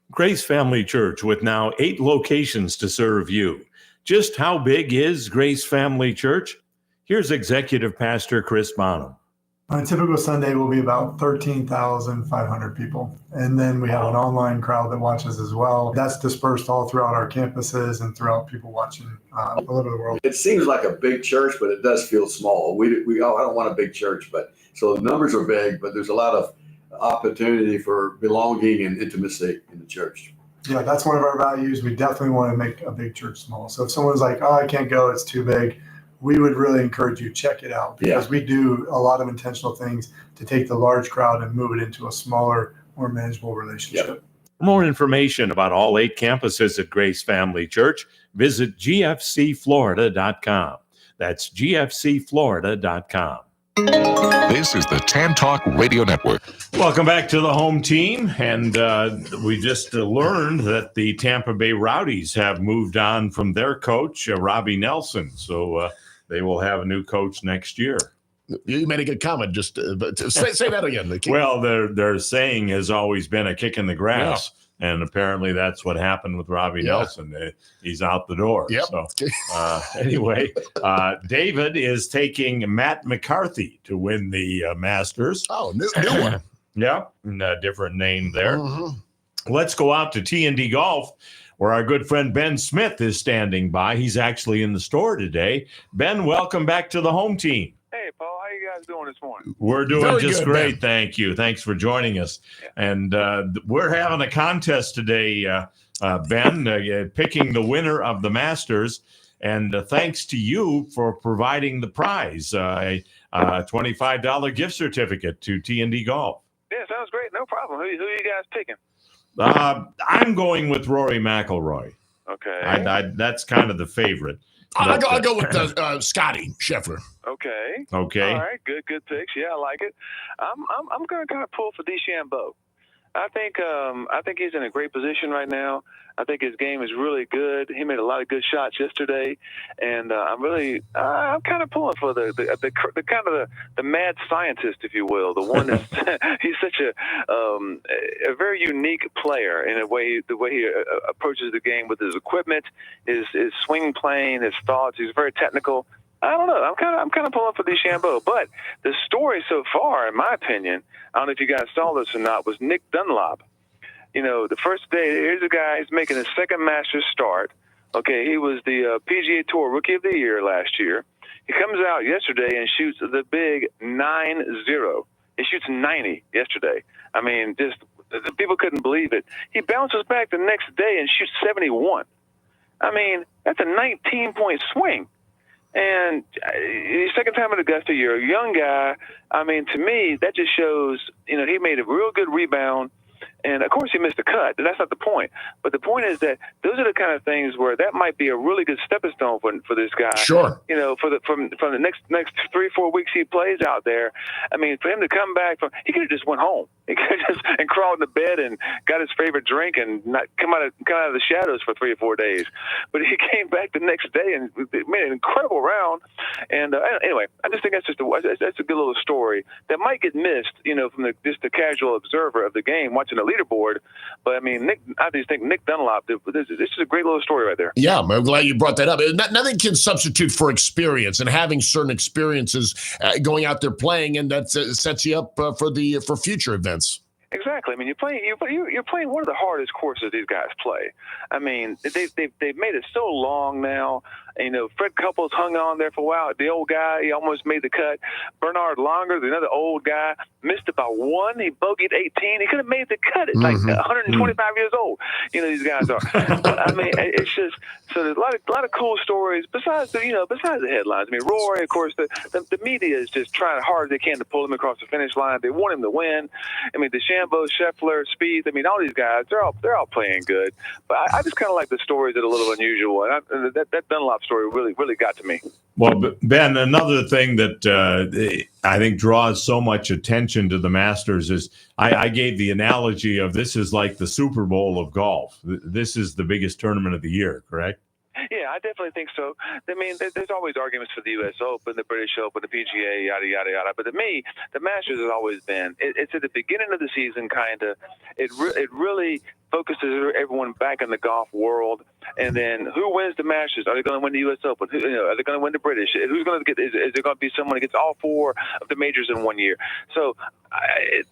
Grace Family Church with now 8 locations to serve you. Just how big is Grace Family Church? Here's Executive Pastor Chris Bonham. On a typical Sunday will be about 13,500 people. And then we have an online crowd that watches as well. That's dispersed all throughout our campuses and throughout people watching all over the world. It seems like a big church, but it does feel small. I don't want a big church, but so the numbers are big, but there's a lot of opportunity for belonging and intimacy in the church. Yeah, that's one of our values. We definitely want to make a big church small. So if someone's like, oh, I can't go, it's too big, we would really encourage you to check it out, because we do a lot of intentional things to take the large crowd and move it into a smaller, more manageable relationship. For more information about all 8 campuses at Grace Family Church, visit gfcflorida.com. That's gfcflorida.com. This is the Tan Talk Radio Network. Welcome back to the home team. And we just learned that the Tampa Bay Rowdies have moved on from their coach, Robbie Nelson. So they will have a new coach next year. You made a good comment. Just say that again. Well, their saying has always been a kick in the grass. Yeah. And apparently that's what happened with Robbie Nelson. He's out the door. Yep. So anyway, David is taking Matt McCarthy to win the Masters. Oh, new one. Yeah, different name there. Mm-hmm. Let's go out to T&D Golf, where our good friend Ben Smith is standing by. He's actually in the store today. Ben, welcome back to the home team. Hey, Paul, how you guys doing this morning? We're doing Very just good, great. Ben. Thank you. Thanks for joining us. Yeah. And we're having a contest today, Ben, picking the winner of the Masters. And thanks to you for providing the prize, a $25 gift certificate to T&D Golf. Yeah, sounds great. No problem. Who are you guys picking? I'm going with Rory McIlroy. Okay. That's kind of the favorite. I'll go with Scotty Scheffler. Okay. Okay. All right. Good picks. Yeah, I like it. I'm going to kind of pull for DeChambeau. I think he's in a great position right now. I think his game is really good. He made a lot of good shots yesterday, and I'm kind of pulling for the kind of the mad scientist, if you will, the one that's he's such a very unique player in a way. The way he approaches the game with his equipment, his swing plane, his thoughts. He's very technical. I don't know. I'm kind of pulling for DeChambeau, but the story so far, in my opinion, I don't know if you guys saw this or not, was Nick Dunlop. You know, the first day, here's a guy who's making his second Masters start. Okay, he was the PGA Tour Rookie of the Year last year. He comes out yesterday and shoots the big 9-0. He shoots 90 yesterday. I mean, just people couldn't believe it. He bounces back the next day and shoots 71. I mean, that's a 19-point swing. And second time at Augusta, you're a young guy. I mean, to me, that just shows, he made a real good rebound. And, of course, he missed the cut. That's not the point. But the point is that those are the kind of things where that might be a really good stepping stone for this guy. Sure. For the next 3-4 weeks he plays out there. I mean, for him to come back he could have just went home. He could have just and crawled into bed and got his favorite drink and not come out of the shadows for 3 or 4 days. But he came back the next day and made an incredible round. And anyway, I just think that's a good little story that might get missed, from just the casual observer of the game watching the leaderboard. But I mean, I just think Nick Dunlop, this is a great little story right there. Yeah, I'm glad you brought that up. Nothing can substitute for experience and having certain experiences going out there playing, and that sets you up for future events. Exactly. I mean, you're playing one of the hardest courses these guys play. I mean, they've made it so long now. Fred Couples hung on there for a while. The old guy, he almost made the cut. Bernard Longer, another old guy, missed it by 1. He bogeyed 18. He could have made the cut at like 125 years old. These guys are. I mean, it's just so there's a lot of cool stories besides the headlines. I mean, Rory, of course, the media is just trying hard as they can to pull him across the finish line. They want him to win. I mean, DeChambeau, Scheffler, Spieth. I mean, all these guys, they're all playing good. But I just kind of like the stories that are a little unusual, and that Dunlop story really got to me. Well, Ben, another thing that I think draws so much attention to the Masters is I gave the analogy of this is like the Super Bowl of golf. This is the biggest tournament of the year, correct? Yeah, I definitely think so. I mean, there's always arguments for the U.S. Open, the British Open, the PGA, yada, yada, yada. But to me, the Masters has always been. It's at the beginning of the season, kind of. It really focuses everyone back in the golf world. And then who wins the Masters? Are they going to win the U.S. Open? Are they going to win the British? Who's going to get? Is there going to be someone who gets all 4 of the majors in 1 year? So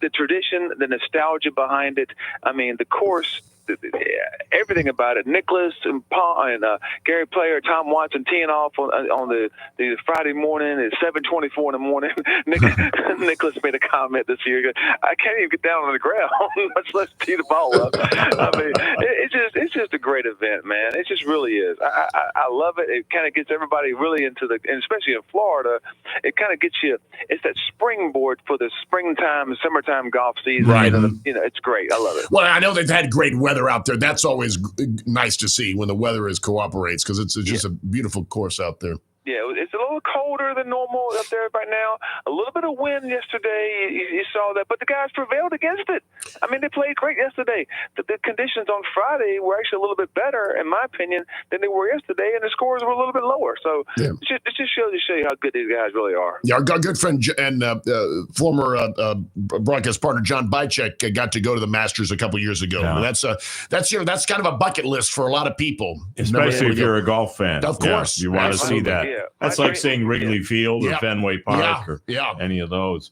the tradition, the nostalgia behind it. I mean, the course. Everything about it. Nicholas and Paul and Gary Player, Tom Watson teeing off on the Friday morning at 7:24 in the morning. Nicholas made a comment this year. I can't even get down on the ground, much less tee the ball up. I mean, it's just a great event, man. It just really is. I love it. It kind of gets everybody really into and especially in Florida, it kind of gets you. It's that springboard for the springtime, summertime golf season. Right. It's great. I love it. Well, I know they've had great weather out there. That's always nice to see when the weather cooperates because it's just a beautiful course out there. Yeah, it's a little colder than normal up there right now. A little bit of wind yesterday. You saw that, but the guys prevailed against it. I mean, they played great yesterday. The conditions on Friday were actually a little bit better, in my opinion, than they were yesterday, and the scores were a little bit lower. So it just shows to show you how good these guys really are. Yeah, our good friend and former broadcast partner John Bychek got to go to the Masters a couple years ago. Yeah. That's kind of a bucket list for a lot of people, especially if you're a golf fan. Of course, you want to see that. Yeah. That's like saying Wrigley Field or Fenway Park or any of those.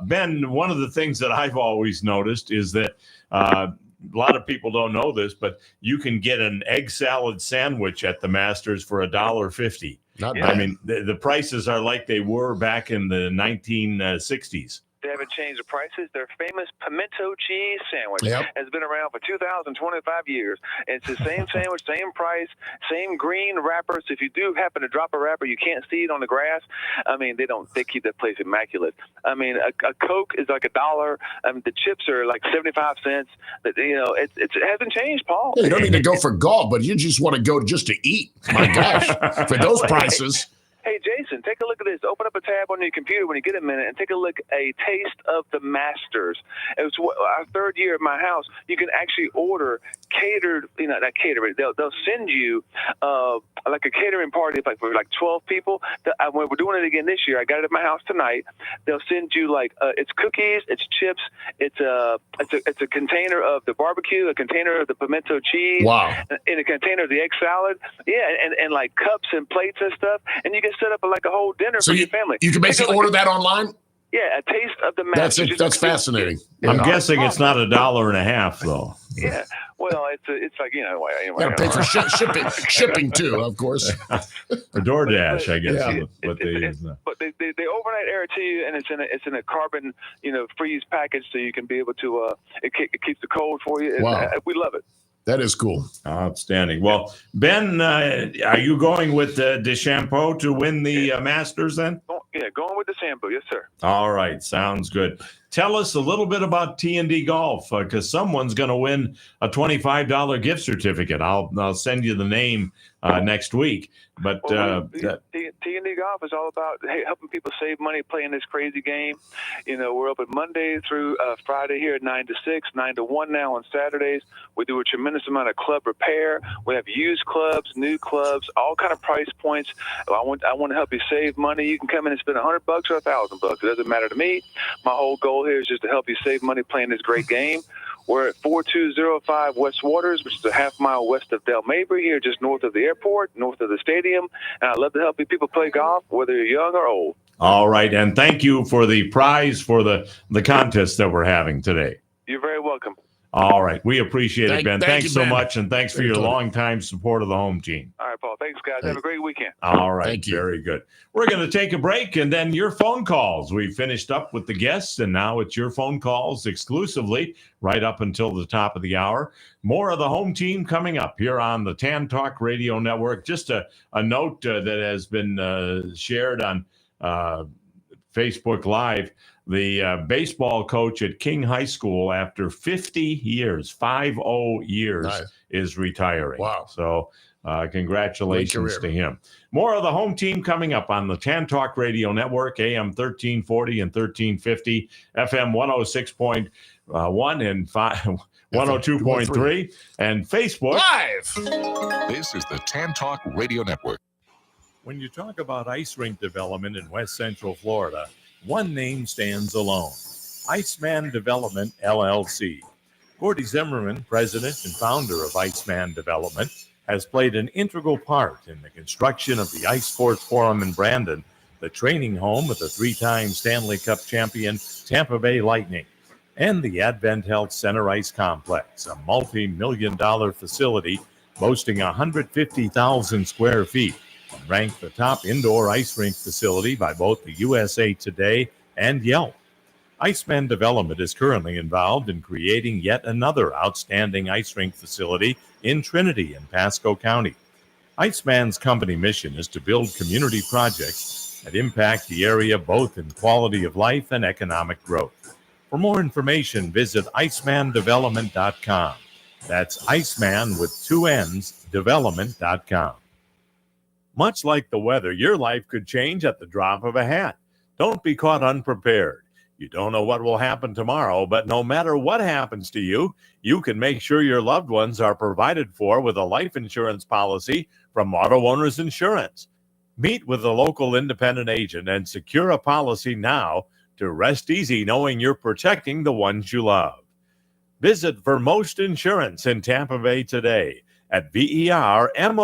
Ben, one of the things that I've always noticed is that a lot of people don't know this, but you can get an egg salad sandwich at the Masters for $1.50. Not bad. I mean, the prices are like they were back in the 1960s. They haven't changed the prices. Their famous pimento cheese sandwich has been around for 2,025 years. It's the same sandwich, same price, same green wrapper. So if you do happen to drop a wrapper, you can't see it on the grass. I mean, they keep that place immaculate. I mean, a Coke is like $1. I mean, the chips are like 75 cents. But, it hasn't changed, Paul. Yeah, you don't need to go for golf, but you just want to go just to eat. My gosh, for those prices. Hey, Jason, take a look at this. Open up a tab on your computer when you get a minute and take a look at a taste of the Masters. It was our third year at my house. You can actually order catered, not catered. They'll send you like a catering party for 12 people. When we're doing it again this year, I got it at my house tonight. They'll send you it's cookies, it's chips, it's a container of the barbecue, a container of the pimento cheese, and a container of the egg salad. Yeah, and like cups and plates and stuff. And you can set up like a whole dinner for your family. You can basically order that online? Yeah, a taste of the Masters. That's fascinating. I'm guessing it's not $1.50 though. Yeah, well, it's like Got to pay for shipping too, of course. For DoorDash, I guess. What they use now. But they overnight air it to you, and it's in a carbon freeze package, so you can be able to it keeps the cold for you. Wow. We love it. That is cool. Outstanding. Well, Ben, are you going with DeChambeau to win the Masters then? Going with DeChambeau. Yes, sir. All right. Sounds good. Tell us a little bit about T&D Golf because someone's going to win a $25 gift certificate. I'll send you the name next week. But T&D Golf is all about helping people save money playing this crazy game. We're open Monday through Friday here at 9 to 6, 9 to 1 now on Saturdays. We do a tremendous amount of club repair. We have used clubs, new clubs, all kind of price points. I want to help you save money. You can come in and spend $100 or $1,000. It doesn't matter to me. My whole goal here is just to help you save money playing this great game. We're at 4205 West Waters, which is a half mile west of Del Mabry here, just north of the airport, north of the stadium. And I'd love to help you people play golf, whether you're young or old. All right. And thank you for the prize for the contest that we're having today. You're very welcome. All right. We appreciate it, Ben. Thanks so Ben. much. And thanks for your longtime support of the home team. All right, Paul. Thanks, guys. Have a great weekend. All right. Thank you. Very good. We're going to take a break and then your phone calls. We finished up with the guests and now it's your phone calls exclusively right up until the top of the hour. More of the home team coming up here on the Tan Talk Radio Network. Just a note that has been shared on Facebook Live. The baseball coach at King High School, after 50 years, 50 years, is retiring. Wow. So congratulations to him. More of the home team coming up on the Tan Talk Radio Network, AM 1340 and 1350, FM 106.1 and 102.3, and Facebook Live. This is the Tan Talk Radio Network. When you talk about ice rink development in West Central Florida, one name stands alone: Iceman Development, LLC. Gordy Zimmerman, president and founder of Iceman Development, has played an integral part in the construction of the Ice Sports Forum in Brandon, the training home of the three-time Stanley Cup champion Tampa Bay Lightning, and the Advent Health Center Ice Complex, a multi-million-dollar facility boasting 150,000 square feet, ranked the top indoor ice rink facility by both the USA Today and Yelp. Iceman Development is currently involved in creating yet another outstanding ice rink facility in Trinity and Pasco County. Iceman's company mission is to build community projects that impact the area both in quality of life and economic growth. For more information, visit icemandevelopment.com. That's Iceman with two N's, development.com. Much like the weather, your life could change at the drop of a hat. Don't be caught unprepared. You don't know what will happen tomorrow, but no matter what happens to you, you can make sure your loved ones are provided for with a life insurance policy from Auto Owners Insurance. Meet with a local independent agent and secure a policy now to rest easy knowing you're protecting the ones you love. Visit Vermost Insurance in Tampa Bay today at vermost.com.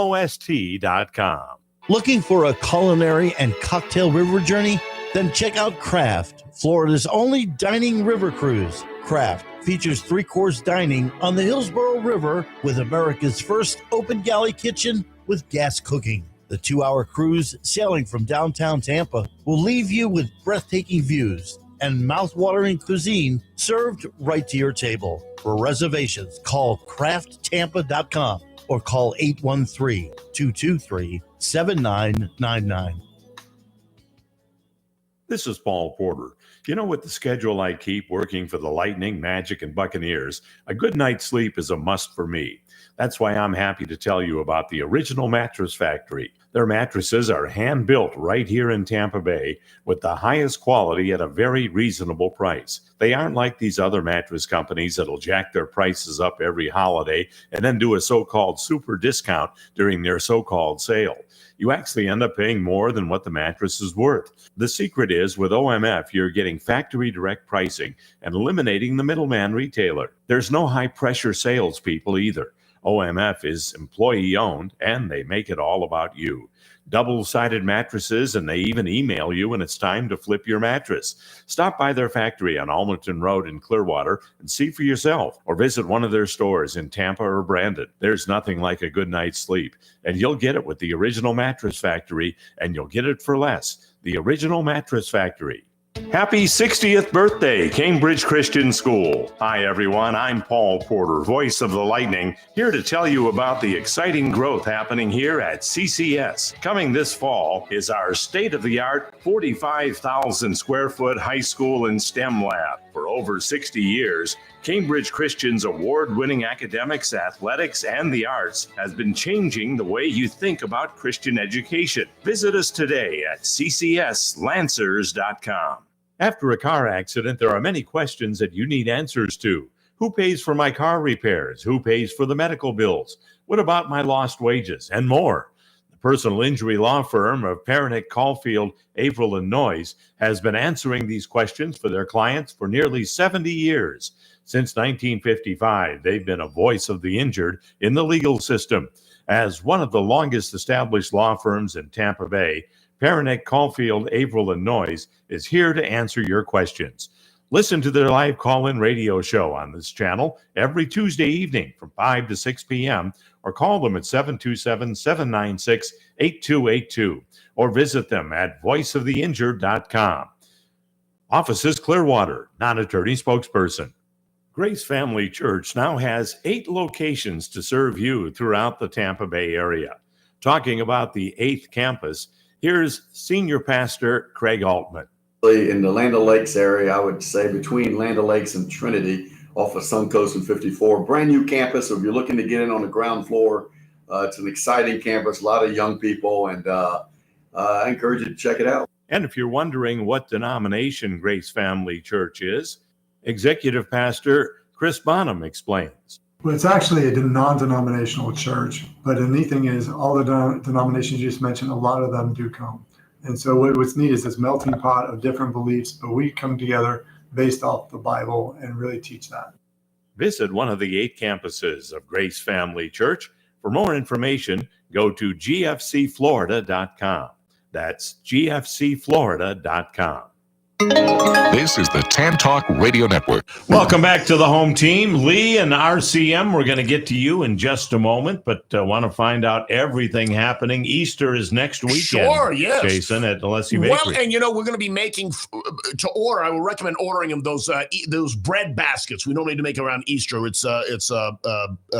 Looking for a culinary and cocktail river journey? Then check out Craft, Florida's only dining river cruise. Craft features 3-course dining on the Hillsborough River with America's first open galley kitchen with gas cooking. The 2-hour cruise sailing from downtown Tampa will leave you with breathtaking views and mouth-watering cuisine served right to your table. For reservations, call crafttampa.com or call 813-223-7999. This is Paul Porter. You know, with the schedule I keep working for the Lightning, Magic, and Buccaneers, a good night's sleep is a must for me. That's why I'm happy to tell you about the Original Mattress Factory. Their mattresses are hand-built right here in Tampa Bay with the highest quality at a very reasonable price. They aren't like these other mattress companies that'll jack their prices up every holiday and then do a so-called super discount during their so-called sale. You actually end up paying more than what the mattress is worth. The secret is with OMF, you're getting factory direct pricing and eliminating the middleman retailer. There's no high-pressure salespeople either. OMF is employee-owned, and they make it all about you. Double-sided mattresses, and they even email you when it's time to flip your mattress. Stop by their factory on Almerton Road in Clearwater and see for yourself, or visit one of their stores in Tampa or Brandon. There's nothing like a good night's sleep, and you'll get it with the Original Mattress Factory, and you'll get it for less. The Original Mattress Factory. Happy 60th birthday, Cambridge Christian School. Hi, everyone. I'm Paul Porter, voice of the Lightning, here to tell you about the exciting growth happening here at CCS. Coming this fall is our state-of-the-art 45,000 square foot high school and STEM lab. For over 60 years, Cambridge Christian's award-winning academics, athletics, and the arts has been changing the way you think about Christian education. Visit us today at ccslancers.com. After a car accident, there are many questions that you need answers to. Who pays for my car repairs? Who pays for the medical bills? What about my lost wages? And more. The personal injury law firm of Pernick, Caulfield, Averill, and Noyes has been answering these questions for their clients for nearly 70 years. Since 1955, they've been a voice of the injured in the legal system. As one of the longest established law firms in Tampa Bay, Pernick, Caulfield, Averill, and Noyes is here to answer your questions. Listen to their live call-in radio show on this channel every Tuesday evening from 5 to 6 p.m. or call them at 727-796-8282 or visit them at voiceoftheinjured.com. Offices Clearwater, non-attorney spokesperson. Grace Family Church now has 8 locations to serve you throughout the Tampa Bay area. Talking about the 8th campus, here's Senior Pastor Craig Altman. In the Land O'Lakes area, I would say between Land O'Lakes and Trinity off of Suncoast and 54, brand new campus. So if you're looking to get in on the ground floor, it's an exciting campus, a lot of young people, and I encourage you to check it out. And if you're wondering what denomination Grace Family Church is, Executive Pastor Chris Bonham explains. Well, it's actually a non-denominational church, but the neat thing is all the denominations you just mentioned, a lot of them do come. And so what's neat is this melting pot of different beliefs, but we come together based off the Bible and really teach that. Visit one of the 8 campuses of Grace Family Church. For more information, go to gfcflorida.com. That's gfcflorida.com. This is the Tan Talk Radio Network. Welcome back to the home team. Lee and RCM, we're going to get to you in just a moment, but want to find out everything happening. Easter is next weekend. Sure, yes. Jason, at Alessi Bakery. Well, and we're going to be making, to order, I would recommend ordering them those bread baskets we normally do make around Easter. It's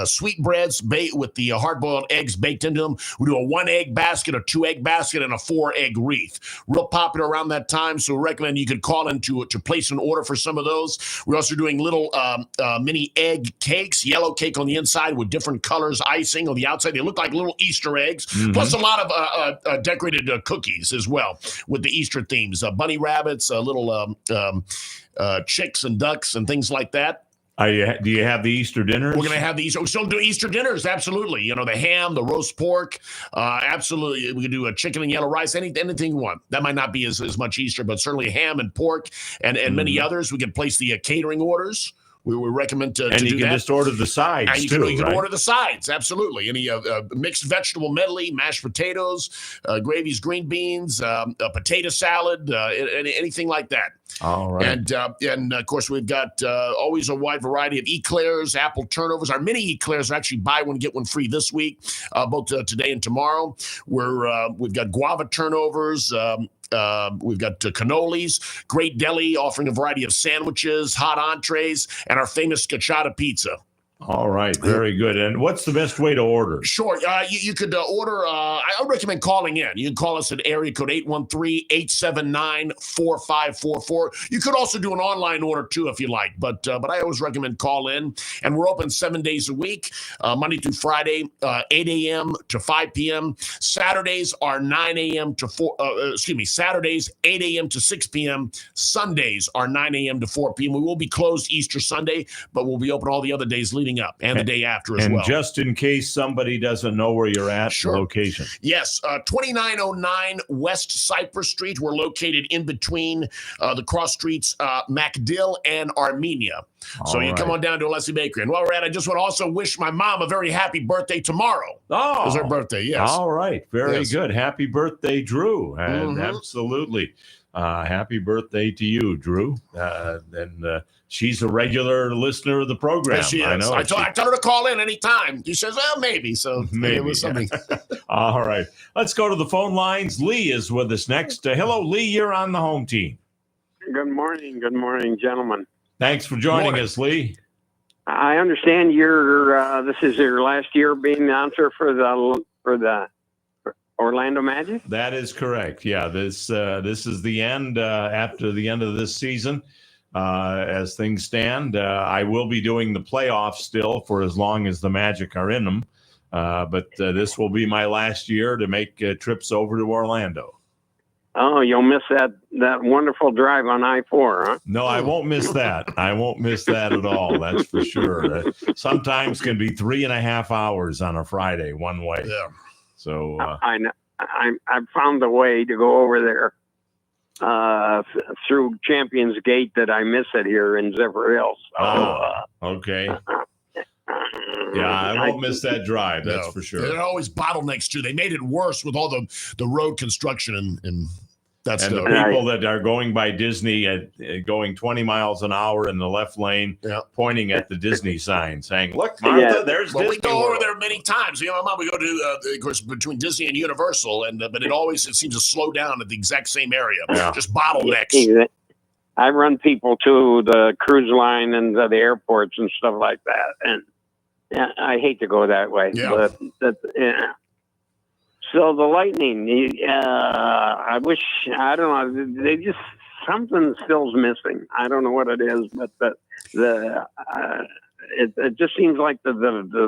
sweet breads with the hard-boiled eggs baked into them. We do a 1-egg basket, a 2-egg basket, and a 4-egg wreath. Real popular around that time, so we recommend you could call into to place an order for some of those. We're also doing little mini egg cakes, yellow cake on the inside with different colors, icing on the outside. They look like little Easter eggs, plus a lot of decorated cookies as well with the Easter themes, bunny rabbits, little chicks and ducks and things like that. Do you have the Easter dinners? We're going to have these. We still do Easter dinners. Absolutely. You know, the ham, the roast pork. Absolutely. We can do a chicken and yellow rice, anything you want. That might not be as much Easter, but certainly ham and pork and many others. We can place the catering orders. We would recommend to do that. And you can just order the sides, and you can order the sides, absolutely. Any mixed vegetable medley, mashed potatoes, gravies, green beans, a potato salad, anything like that. All right. And of course, we've got always a wide variety of eclairs, apple turnovers. Our mini eclairs are actually buy one, get one free this week, both today and tomorrow. We've got guava turnovers. We've got cannolis, Great Deli offering a variety of sandwiches, hot entrees, and our famous cacciata pizza. All right. Very good. And what's the best way to order? Sure. You could order. I would recommend calling in. You can call us at area code 813-879-4544. You could also do an online order too if you like. But I always recommend call in. And we're open 7 days a week, Monday through Friday, 8 a.m. to 5 p.m. Saturdays are 9 a.m. to 4. Saturdays 8 a.m. to 6 p.m. Sundays are 9 a.m. to 4 p.m. We will be closed Easter Sunday, but we'll be open all the other days leading up and the day after as well. And just in case somebody doesn't know where you're at, the location. Yes, 2909 West Cypress Street. We're located in between the cross streets, MacDill and Armenia. So you come on down to Alessi Bakery. And while we're at it, I just want to also wish my mom a very happy birthday tomorrow. Oh, it's her birthday, yes. All right, very good. Happy birthday, Drew. Absolutely. Happy birthday to you, Drew. She's a regular listener of the program. Yes, she is. I know. I told her to call in anytime. She says, well, maybe. So Maybe. it was something. All right. Let's go to the phone lines. Lee is with us next. Hello, Lee. You're on the home team. Good morning. Good morning, gentlemen. Thanks for joining us, Lee. I understand this is your last year being the announcer for the Orlando Magic? That is correct. Yeah, this is the end after the end of this season. As things stand, I will be doing the playoffs still for as long as the Magic are in them. But this will be my last year to make trips over to Orlando. Oh, you'll miss that wonderful drive on I-4, huh? No, I won't miss that. I won't miss that at all. That's for sure. Sometimes can be 3.5 hours on a Friday one way. Yeah. So I know. I've found a way to go over there through Champions Gate that I miss it here in Zephyr Hills. Okay. Yeah, I won't miss that drive. That's for sure. There are always bottlenecks too. They made it worse with all the road construction and that's the people that are going by Disney going 20 miles an hour in the left lane, pointing at the Disney sign, saying, "Look, Martha, there's Disney." We go World. over there many times. You know, my mom, we go to of course between Disney and Universal, but it seems to slow down at the exact same area. Just bottlenecks. I run people to the cruise line and the airports and stuff like that, and I hate to go that way, but So the Lightning, I don't know, they just, something still's missing. I don't know what it is, but it just seems like the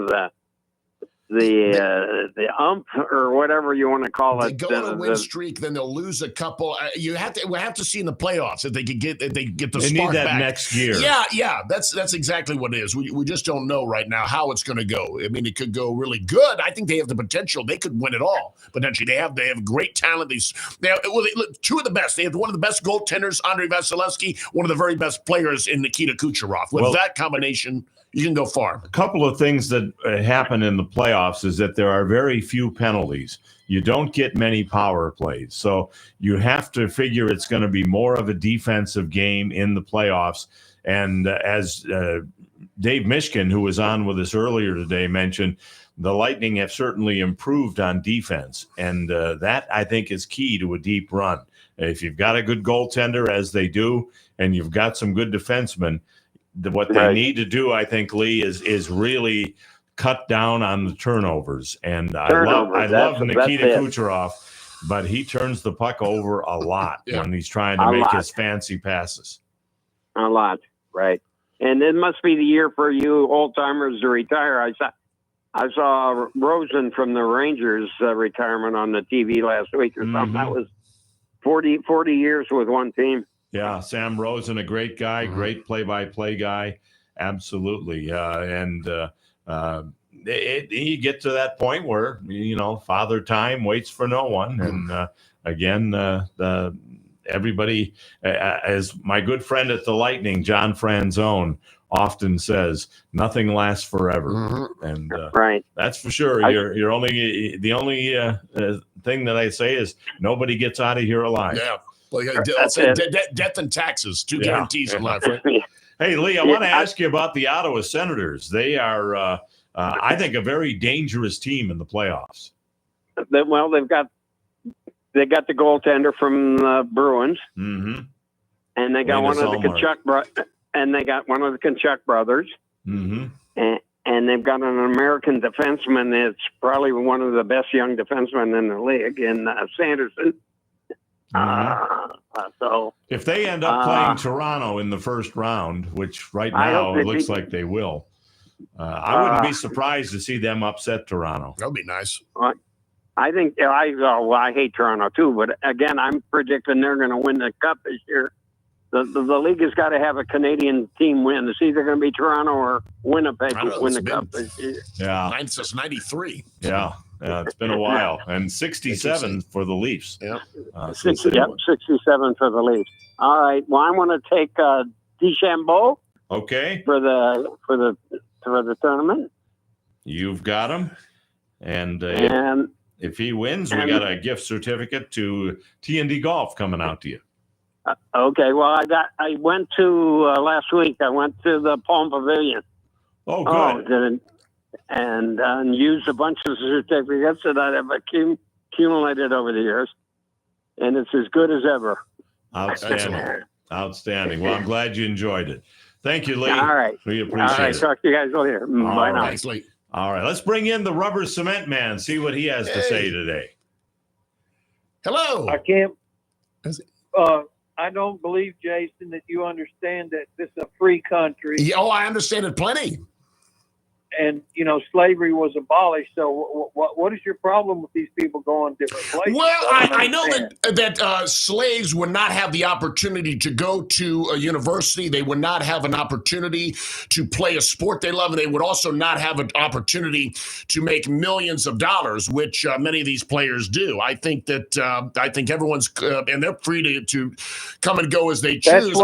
ump or whatever you want to call it. They go on a win streak, then they'll lose a couple. We have to see in the playoffs if they could get the They spark need that back next year. Yeah, that's exactly what it is. We just don't know right now how it's going to go. I mean, it could go really good. I think they have the potential. They could win it all potentially. They have great talent. They have two of the best. They have one of the best goaltenders, Andrei Vasilevsky, one of the very best players in Nikita Kucherov. With that combination, you can go far. A couple of things that happen in the playoffs is that there are very few penalties. You don't get many power plays. So you have to figure it's going to be more of a defensive game in the playoffs. And as Dave Mishkin, who was on with us earlier today, mentioned, the Lightning have certainly improved on defense. And that, I think, is key to a deep run. If you've got a good goaltender, as they do, and you've got some good defensemen, what they need to do, I think, Lee, is really cut down on the turnovers. And I love Nikita Kucherov. but he turns the puck over a lot when he's trying to A make lot. his fancy passes. A lot, right? And it must be the year for you old timers to retire. I saw Rosen from the Rangers retirement on the TV last week or something. That was 40 years with one team. Yeah, Sam Rosen, a great guy, great play-by-play guy, absolutely. You get to that point where Father Time waits for no one, and again, everybody, as my good friend at the Lightning, John Franzone, often says, nothing lasts forever, and right, that's for sure. You're only the only thing that I say is nobody gets out of here alive. Yeah. Well, death and taxes, two guarantees in life, right? Hey, Lee, I want to ask you about the Ottawa Senators. They are, I think, a very dangerous team in the playoffs. Well, they got the goaltender from the Bruins, and they got one of the Kachuk brothers, and they've got an American defenseman that's probably one of the best young defensemen in the league, in Sanderson. So if they end up playing Toronto in the first round, which right now it looks like they will, I wouldn't be surprised to see them upset Toronto. That would be nice. I think I hate Toronto too, but again, I'm predicting they're going to win the cup this year. The league has got to have a Canadian team win. It's either going to be Toronto or Winnipeg win the cup this year. Yeah, since '93. Yeah, it's been a while, and 67 for the Leafs. Yeah, 67 for the Leafs. All right. Well, I want to take DeChambeau. Okay. For the tournament. You've got him, and if he wins, we got a gift certificate to T&D Golf coming out to you. Okay. Well, I went to last week. I went to the Palm Pavilion. Oh, good. And used a bunch of certificates that I have accumulated over the years, and it's as good as ever. Outstanding. Well, I'm glad you enjoyed it. Thank you, Lee. All right. We appreciate it. All right. Talk to you guys later. Bye now. Thanks, Lee. All right. Let's bring in the rubber cement man, see what he has to say today. Hello. I can't. I don't believe, Jason, that you understand that this is a free country. Yeah, I understand it plenty. And, slavery was abolished. So what is your problem with these people going different places? Well, I know that slaves would not have the opportunity to go to a university. They would not have an opportunity to play a sport they love. And they would also not have an opportunity to make millions of dollars, which many of these players do. I think that everyone's and they're free to come and go as they choose.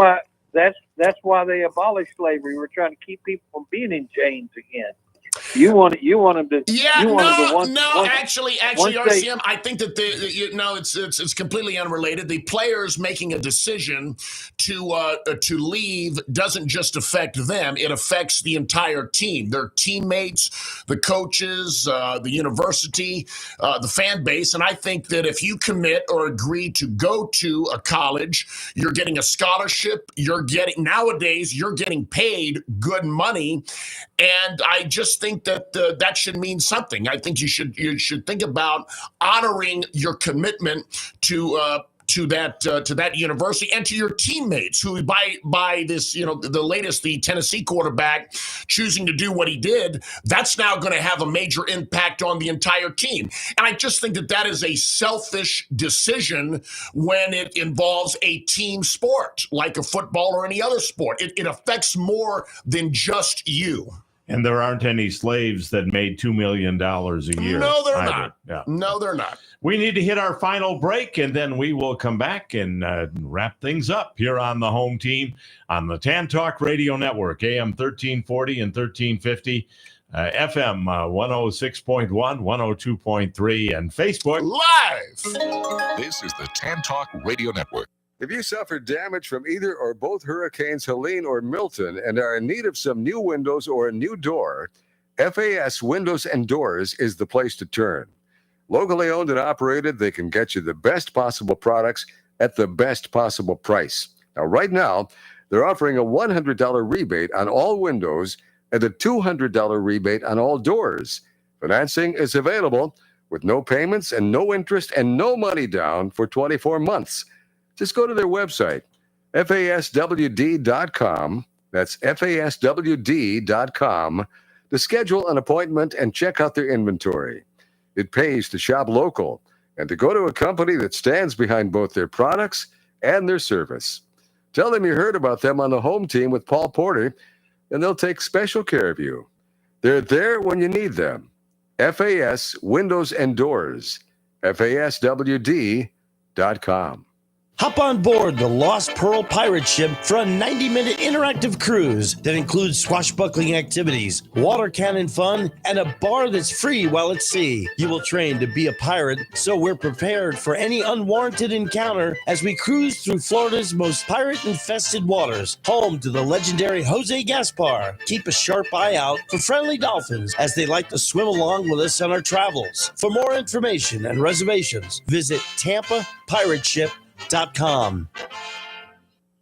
That's why they abolished slavery. We're trying to keep people from being in chains again. You want them to? Yeah, actually, RCM. I think that it's completely unrelated. The players making a decision to leave doesn't just affect them; it affects the entire team, their teammates, the coaches, the university, the fan base. And I think that if you commit or agree to go to a college, you're getting a scholarship. Nowadays you're getting paid good money, and I just think that that should mean something. I think you should think about honoring your commitment to that university and to your teammates who by this, the Tennessee quarterback choosing to do what he did, that's now going to have a major impact on the entire team. And I just think that is a selfish decision when it involves a team sport like a football or any other sport. It affects more than just you. And there aren't any slaves that made $2 million a year. No, they're either. not. Yeah. No, they're not. We need to hit our final break, and then we will come back and wrap things up here on the home team on the Tan Talk Radio Network, AM 1340 and 1350, FM 106.1, 102.3, and Facebook Live. This is the Tan Talk Radio Network. If you suffered damage from either or both hurricanes Helene or Milton and are in need of some new windows or a new door, FAS Windows and Doors is the place to turn. Locally owned and operated, they can get you the best possible products at the best possible price. Now, right now, they're offering a $100 rebate on all windows and a $200 rebate on all doors. Financing is available with no payments and no interest and no money down for 24 months. Just go to their website, faswd.com. That's faswd.com to schedule an appointment and check out their inventory. It pays to shop local and to go to a company that stands behind both their products and their service. Tell them you heard about them on the home team with Paul Porter, and they'll take special care of you. They're there when you need them. FAS Windows and Doors, faswd.com. Hop on board the Lost Pearl pirate ship for a 90-minute interactive cruise that includes swashbuckling activities, water cannon fun, and a bar that's free while at sea. You will train to be a pirate, so we're prepared for any unwarranted encounter as we cruise through Florida's most pirate-infested waters, home to the legendary Jose Gaspar. Keep a sharp eye out for friendly dolphins as they like to swim along with us on our travels. For more information and reservations, visit TampaPirateship.com.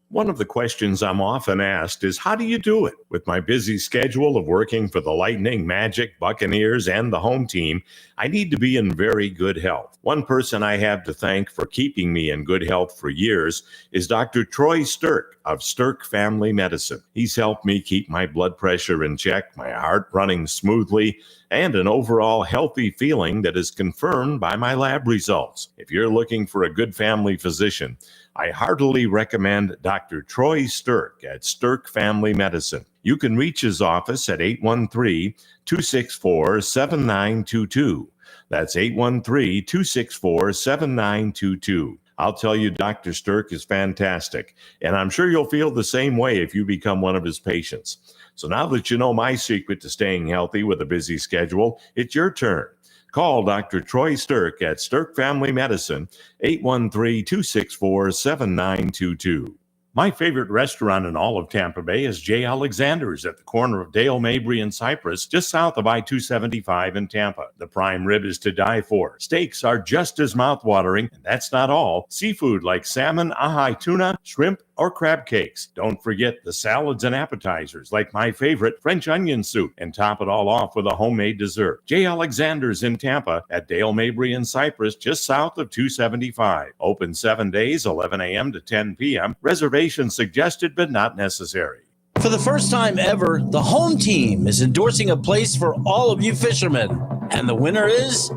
One of the questions I'm often asked is, how do you do it? With my busy schedule of working for the Lightning, Magic, Buccaneers, and the home team, I need to be in very good health. One person I have to thank for keeping me in good health for years is Dr. Troy Stirk of Stirk Family Medicine. He's helped me keep my blood pressure in check, my heart running smoothly, and an overall healthy feeling that is confirmed by my lab results. If you're looking for a good family physician, I heartily recommend Dr. Troy Stirk at Stirk Family Medicine. You can reach his office at 813-264-7922. That's 813-264-7922. I'll tell you, Dr. Stirk is fantastic, and I'm sure you'll feel the same way if you become one of his patients. So now that you know my secret to staying healthy with a busy schedule, it's your turn. Call Dr. Troy Stirk at Stirk Family Medicine, 813-264-7922. My favorite restaurant in all of Tampa Bay is J. Alexander's at the corner of Dale, Mabry, and Cypress, just south of I-275 in Tampa. The prime rib is to die for. Steaks are just as mouthwatering, and that's not all. Seafood like salmon, ahi tuna, shrimp, or crab cakes. Don't forget the salads and appetizers like my favorite French onion soup, and top it all off with a homemade dessert. J. Alexander's in Tampa at Dale, Mabry, and Cypress, just south of 275. Open 7 days, 11 a.m. to 10 p.m. Reservations suggested but not necessary. For the first time ever, the home team is endorsing a place for all of you fishermen. And the winner is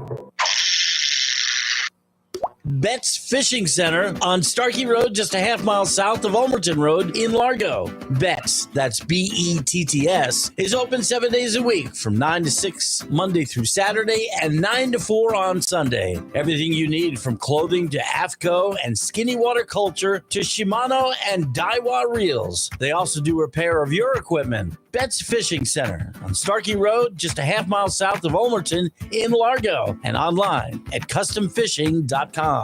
Betts Fishing Center on Starkey Road, just a half mile south of Ulmerton Road in Largo. Betts, that's B-E-T-T-S, is open 7 days a week from 9 to 6 Monday through Saturday and 9 to 4 on Sunday. Everything you need from clothing to AFCO and skinny water culture to Shimano and Daiwa reels. They also do repair of your equipment. Betts Fishing Center on Starkey Road, just a half mile south of Ulmerton in Largo, and online at customfishing.com.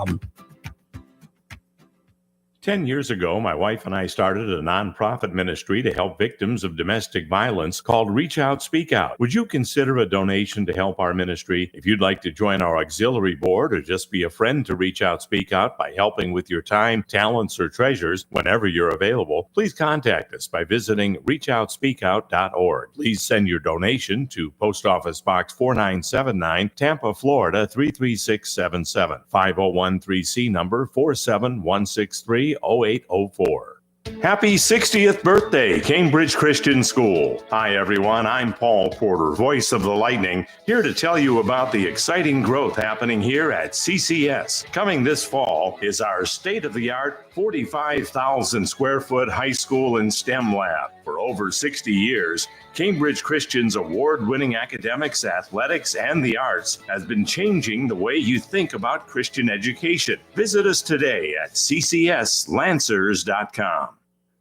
10 years ago, my wife and I started a nonprofit ministry to help victims of domestic violence called Reach Out, Speak Out. Would you consider a donation to help our ministry? If you'd like to join our auxiliary board or just be a friend to Reach Out, Speak Out by helping with your time, talents, or treasures whenever you're available, please contact us by visiting reachoutspeakout.org. Please send your donation to Post Office Box 4979, Tampa, Florida 33677, 5013C number 47163. 0804. Happy 60th birthday, Cambridge Christian School. Hi, everyone. I'm Paul Porter, voice of the Lightning, here to tell you about the exciting growth happening here at CCS. Coming this fall is our state-of-the-art 45,000 square foot high school and STEM lab. For over 60 years, Cambridge Christian's award-winning academics, athletics, and the arts has been changing the way you think about Christian education. Visit us today at ccslancers.com.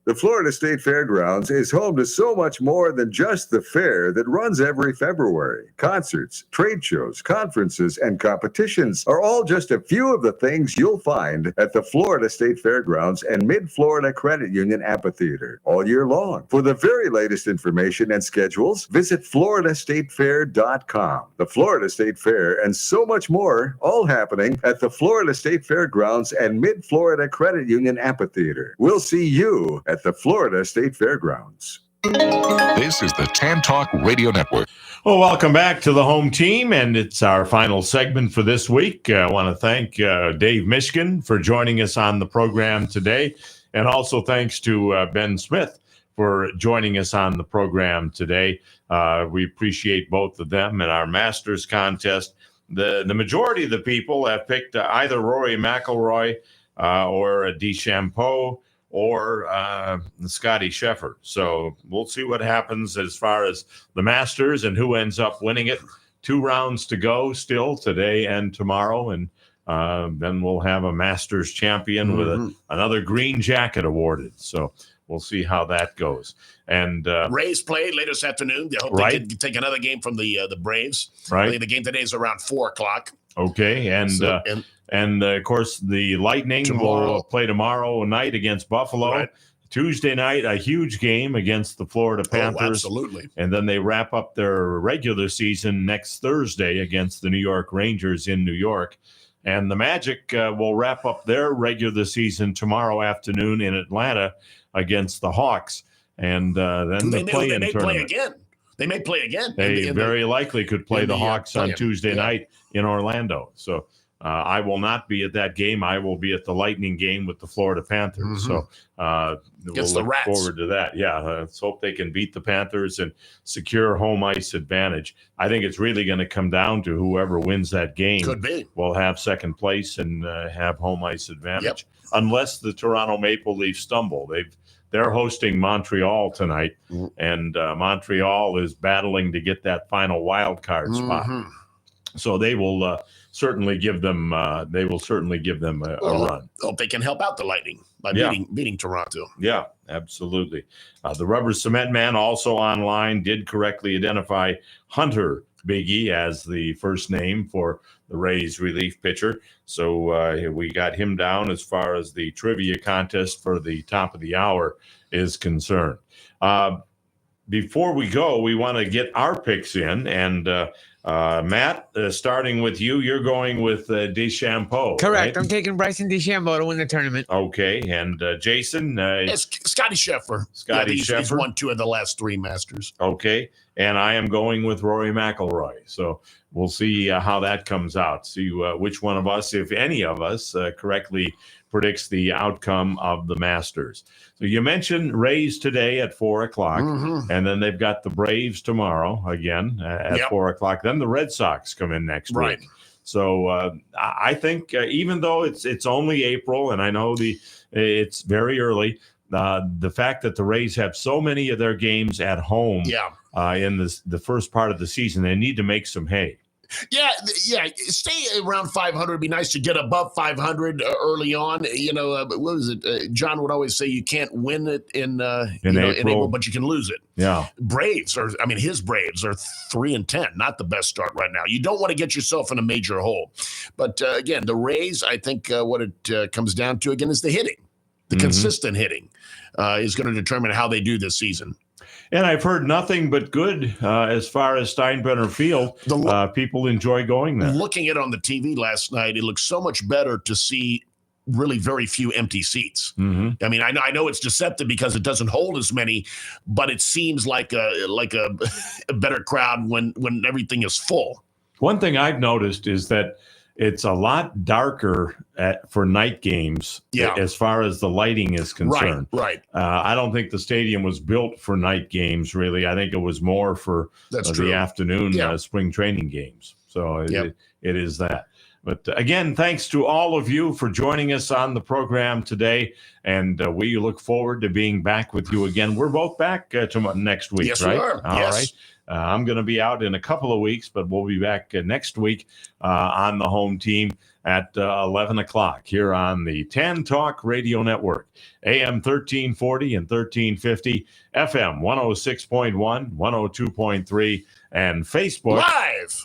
The Florida State Fairgrounds is home to so much more than just the fair that runs every February. Concerts, trade shows, conferences, and competitions are all just a few of the things you'll find at the Florida State Fairgrounds and Mid-Florida Credit Union Amphitheater all year long. For the very latest information and schedules, visit floridastatefair.com. The Florida State Fair and so much more, all happening at the Florida State Fairgrounds and Mid-Florida Credit Union Amphitheater. We'll see you at the Florida State Fairgrounds. This is the Tan Talk Radio Network. Well, welcome back to the home team, and it's our final segment for this week. I want to thank Dave Mishkin for joining us on the program today, and also thanks to Ben Smith for joining us on the program today. We appreciate both of them in our Masters contest. The majority of the people have picked either Rory McIlroy or DeChambeau or Scotty Scheffler. So we'll see what happens as far as the Masters and who ends up winning it. 2 rounds to go still today and tomorrow, and then we'll have a Masters champion with another green jacket awarded. So we'll see how that goes. And Rays played later this afternoon. They hope they can take another game from the Braves. Right. I think the game today is around 4:00. Okay, and of course the Lightning will play tomorrow night against Buffalo. Right. Tuesday night, a huge game against the Florida Panthers. Oh, absolutely. And then they wrap up their regular season next Thursday against the New York Rangers in New York. And the Magic will wrap up their regular season tomorrow afternoon in Atlanta against the Hawks. And then they the play-in may tournament. play again. They may play again. They very likely could play the Hawks on Tuesday night in Orlando. So I will not be at that game. I will be at the Lightning game with the Florida Panthers. So we'll look forward to that. Yeah, let's hope they can beat the Panthers and secure home ice advantage. I think it's really going to come down to whoever wins that game. Could be. Will have second place and have home ice advantage. Unless the Toronto Maple Leafs stumble. They're hosting Montreal tonight, and Montreal is battling to get that final wild card spot. So they will certainly give them. They will certainly give them a run. Hope they can help out the Lightning by beating Toronto. Yeah, absolutely. The Rubber Cement Man also online did correctly identify Hunter Biggie as the first name for the Rays relief pitcher. So we got him down as far as the trivia contest for the top of the hour is concerned. Before we go, we want to get our picks in. And Matt, starting with you, you're going with DeChambeau. Correct. Right? I'm taking Bryson DeChambeau to win the tournament. Okay. And Jason? It's Scotty Scheffler. He's won 2 of the last 3 Masters. Okay. And I am going with Rory McIlroy. So we'll see how that comes out. See which one of us, if any of us, correctly predicts the outcome of the Masters. So you mentioned Rays today at 4:00, and then they've got the Braves tomorrow again at 4:00. Then the Red Sox come in next week. So I think even though it's only April, and I know it's very early, the fact that the Rays have so many of their games at home in the first part of the season, they need to make some hay. Yeah. Stay around 500. It'd be nice to get above 500 early on. What was it? John would always say you can't win it in April, but you can lose it. Yeah. His Braves are 3-10. Not the best start right now. You don't want to get yourself in a major hole. But again, the Rays, I think what it comes down to again is the hitting. The consistent hitting is going to determine how they do this season. And I've heard nothing but good as far as Steinbrenner Field. People enjoy going there. Looking at it on the TV last night, it looks so much better to see really very few empty seats. I mean, I know it's deceptive because it doesn't hold as many, but it seems like a better crowd when everything is full. One thing I've noticed is that it's a lot darker for night games as far as the lighting is concerned. Right. I don't think the stadium was built for night games, really. I think it was more for the afternoon spring training games. So it is that. But again, thanks to all of you for joining us on the program today. And we look forward to being back with you again. We're both back next week, yes, right? We are. All right. I'm going to be out in a couple of weeks, but we'll be back next week on the home team at 11 o'clock here on the Tan Talk Radio Network, AM 1340 and 1350, FM 106.1, 102.3, and Facebook Live.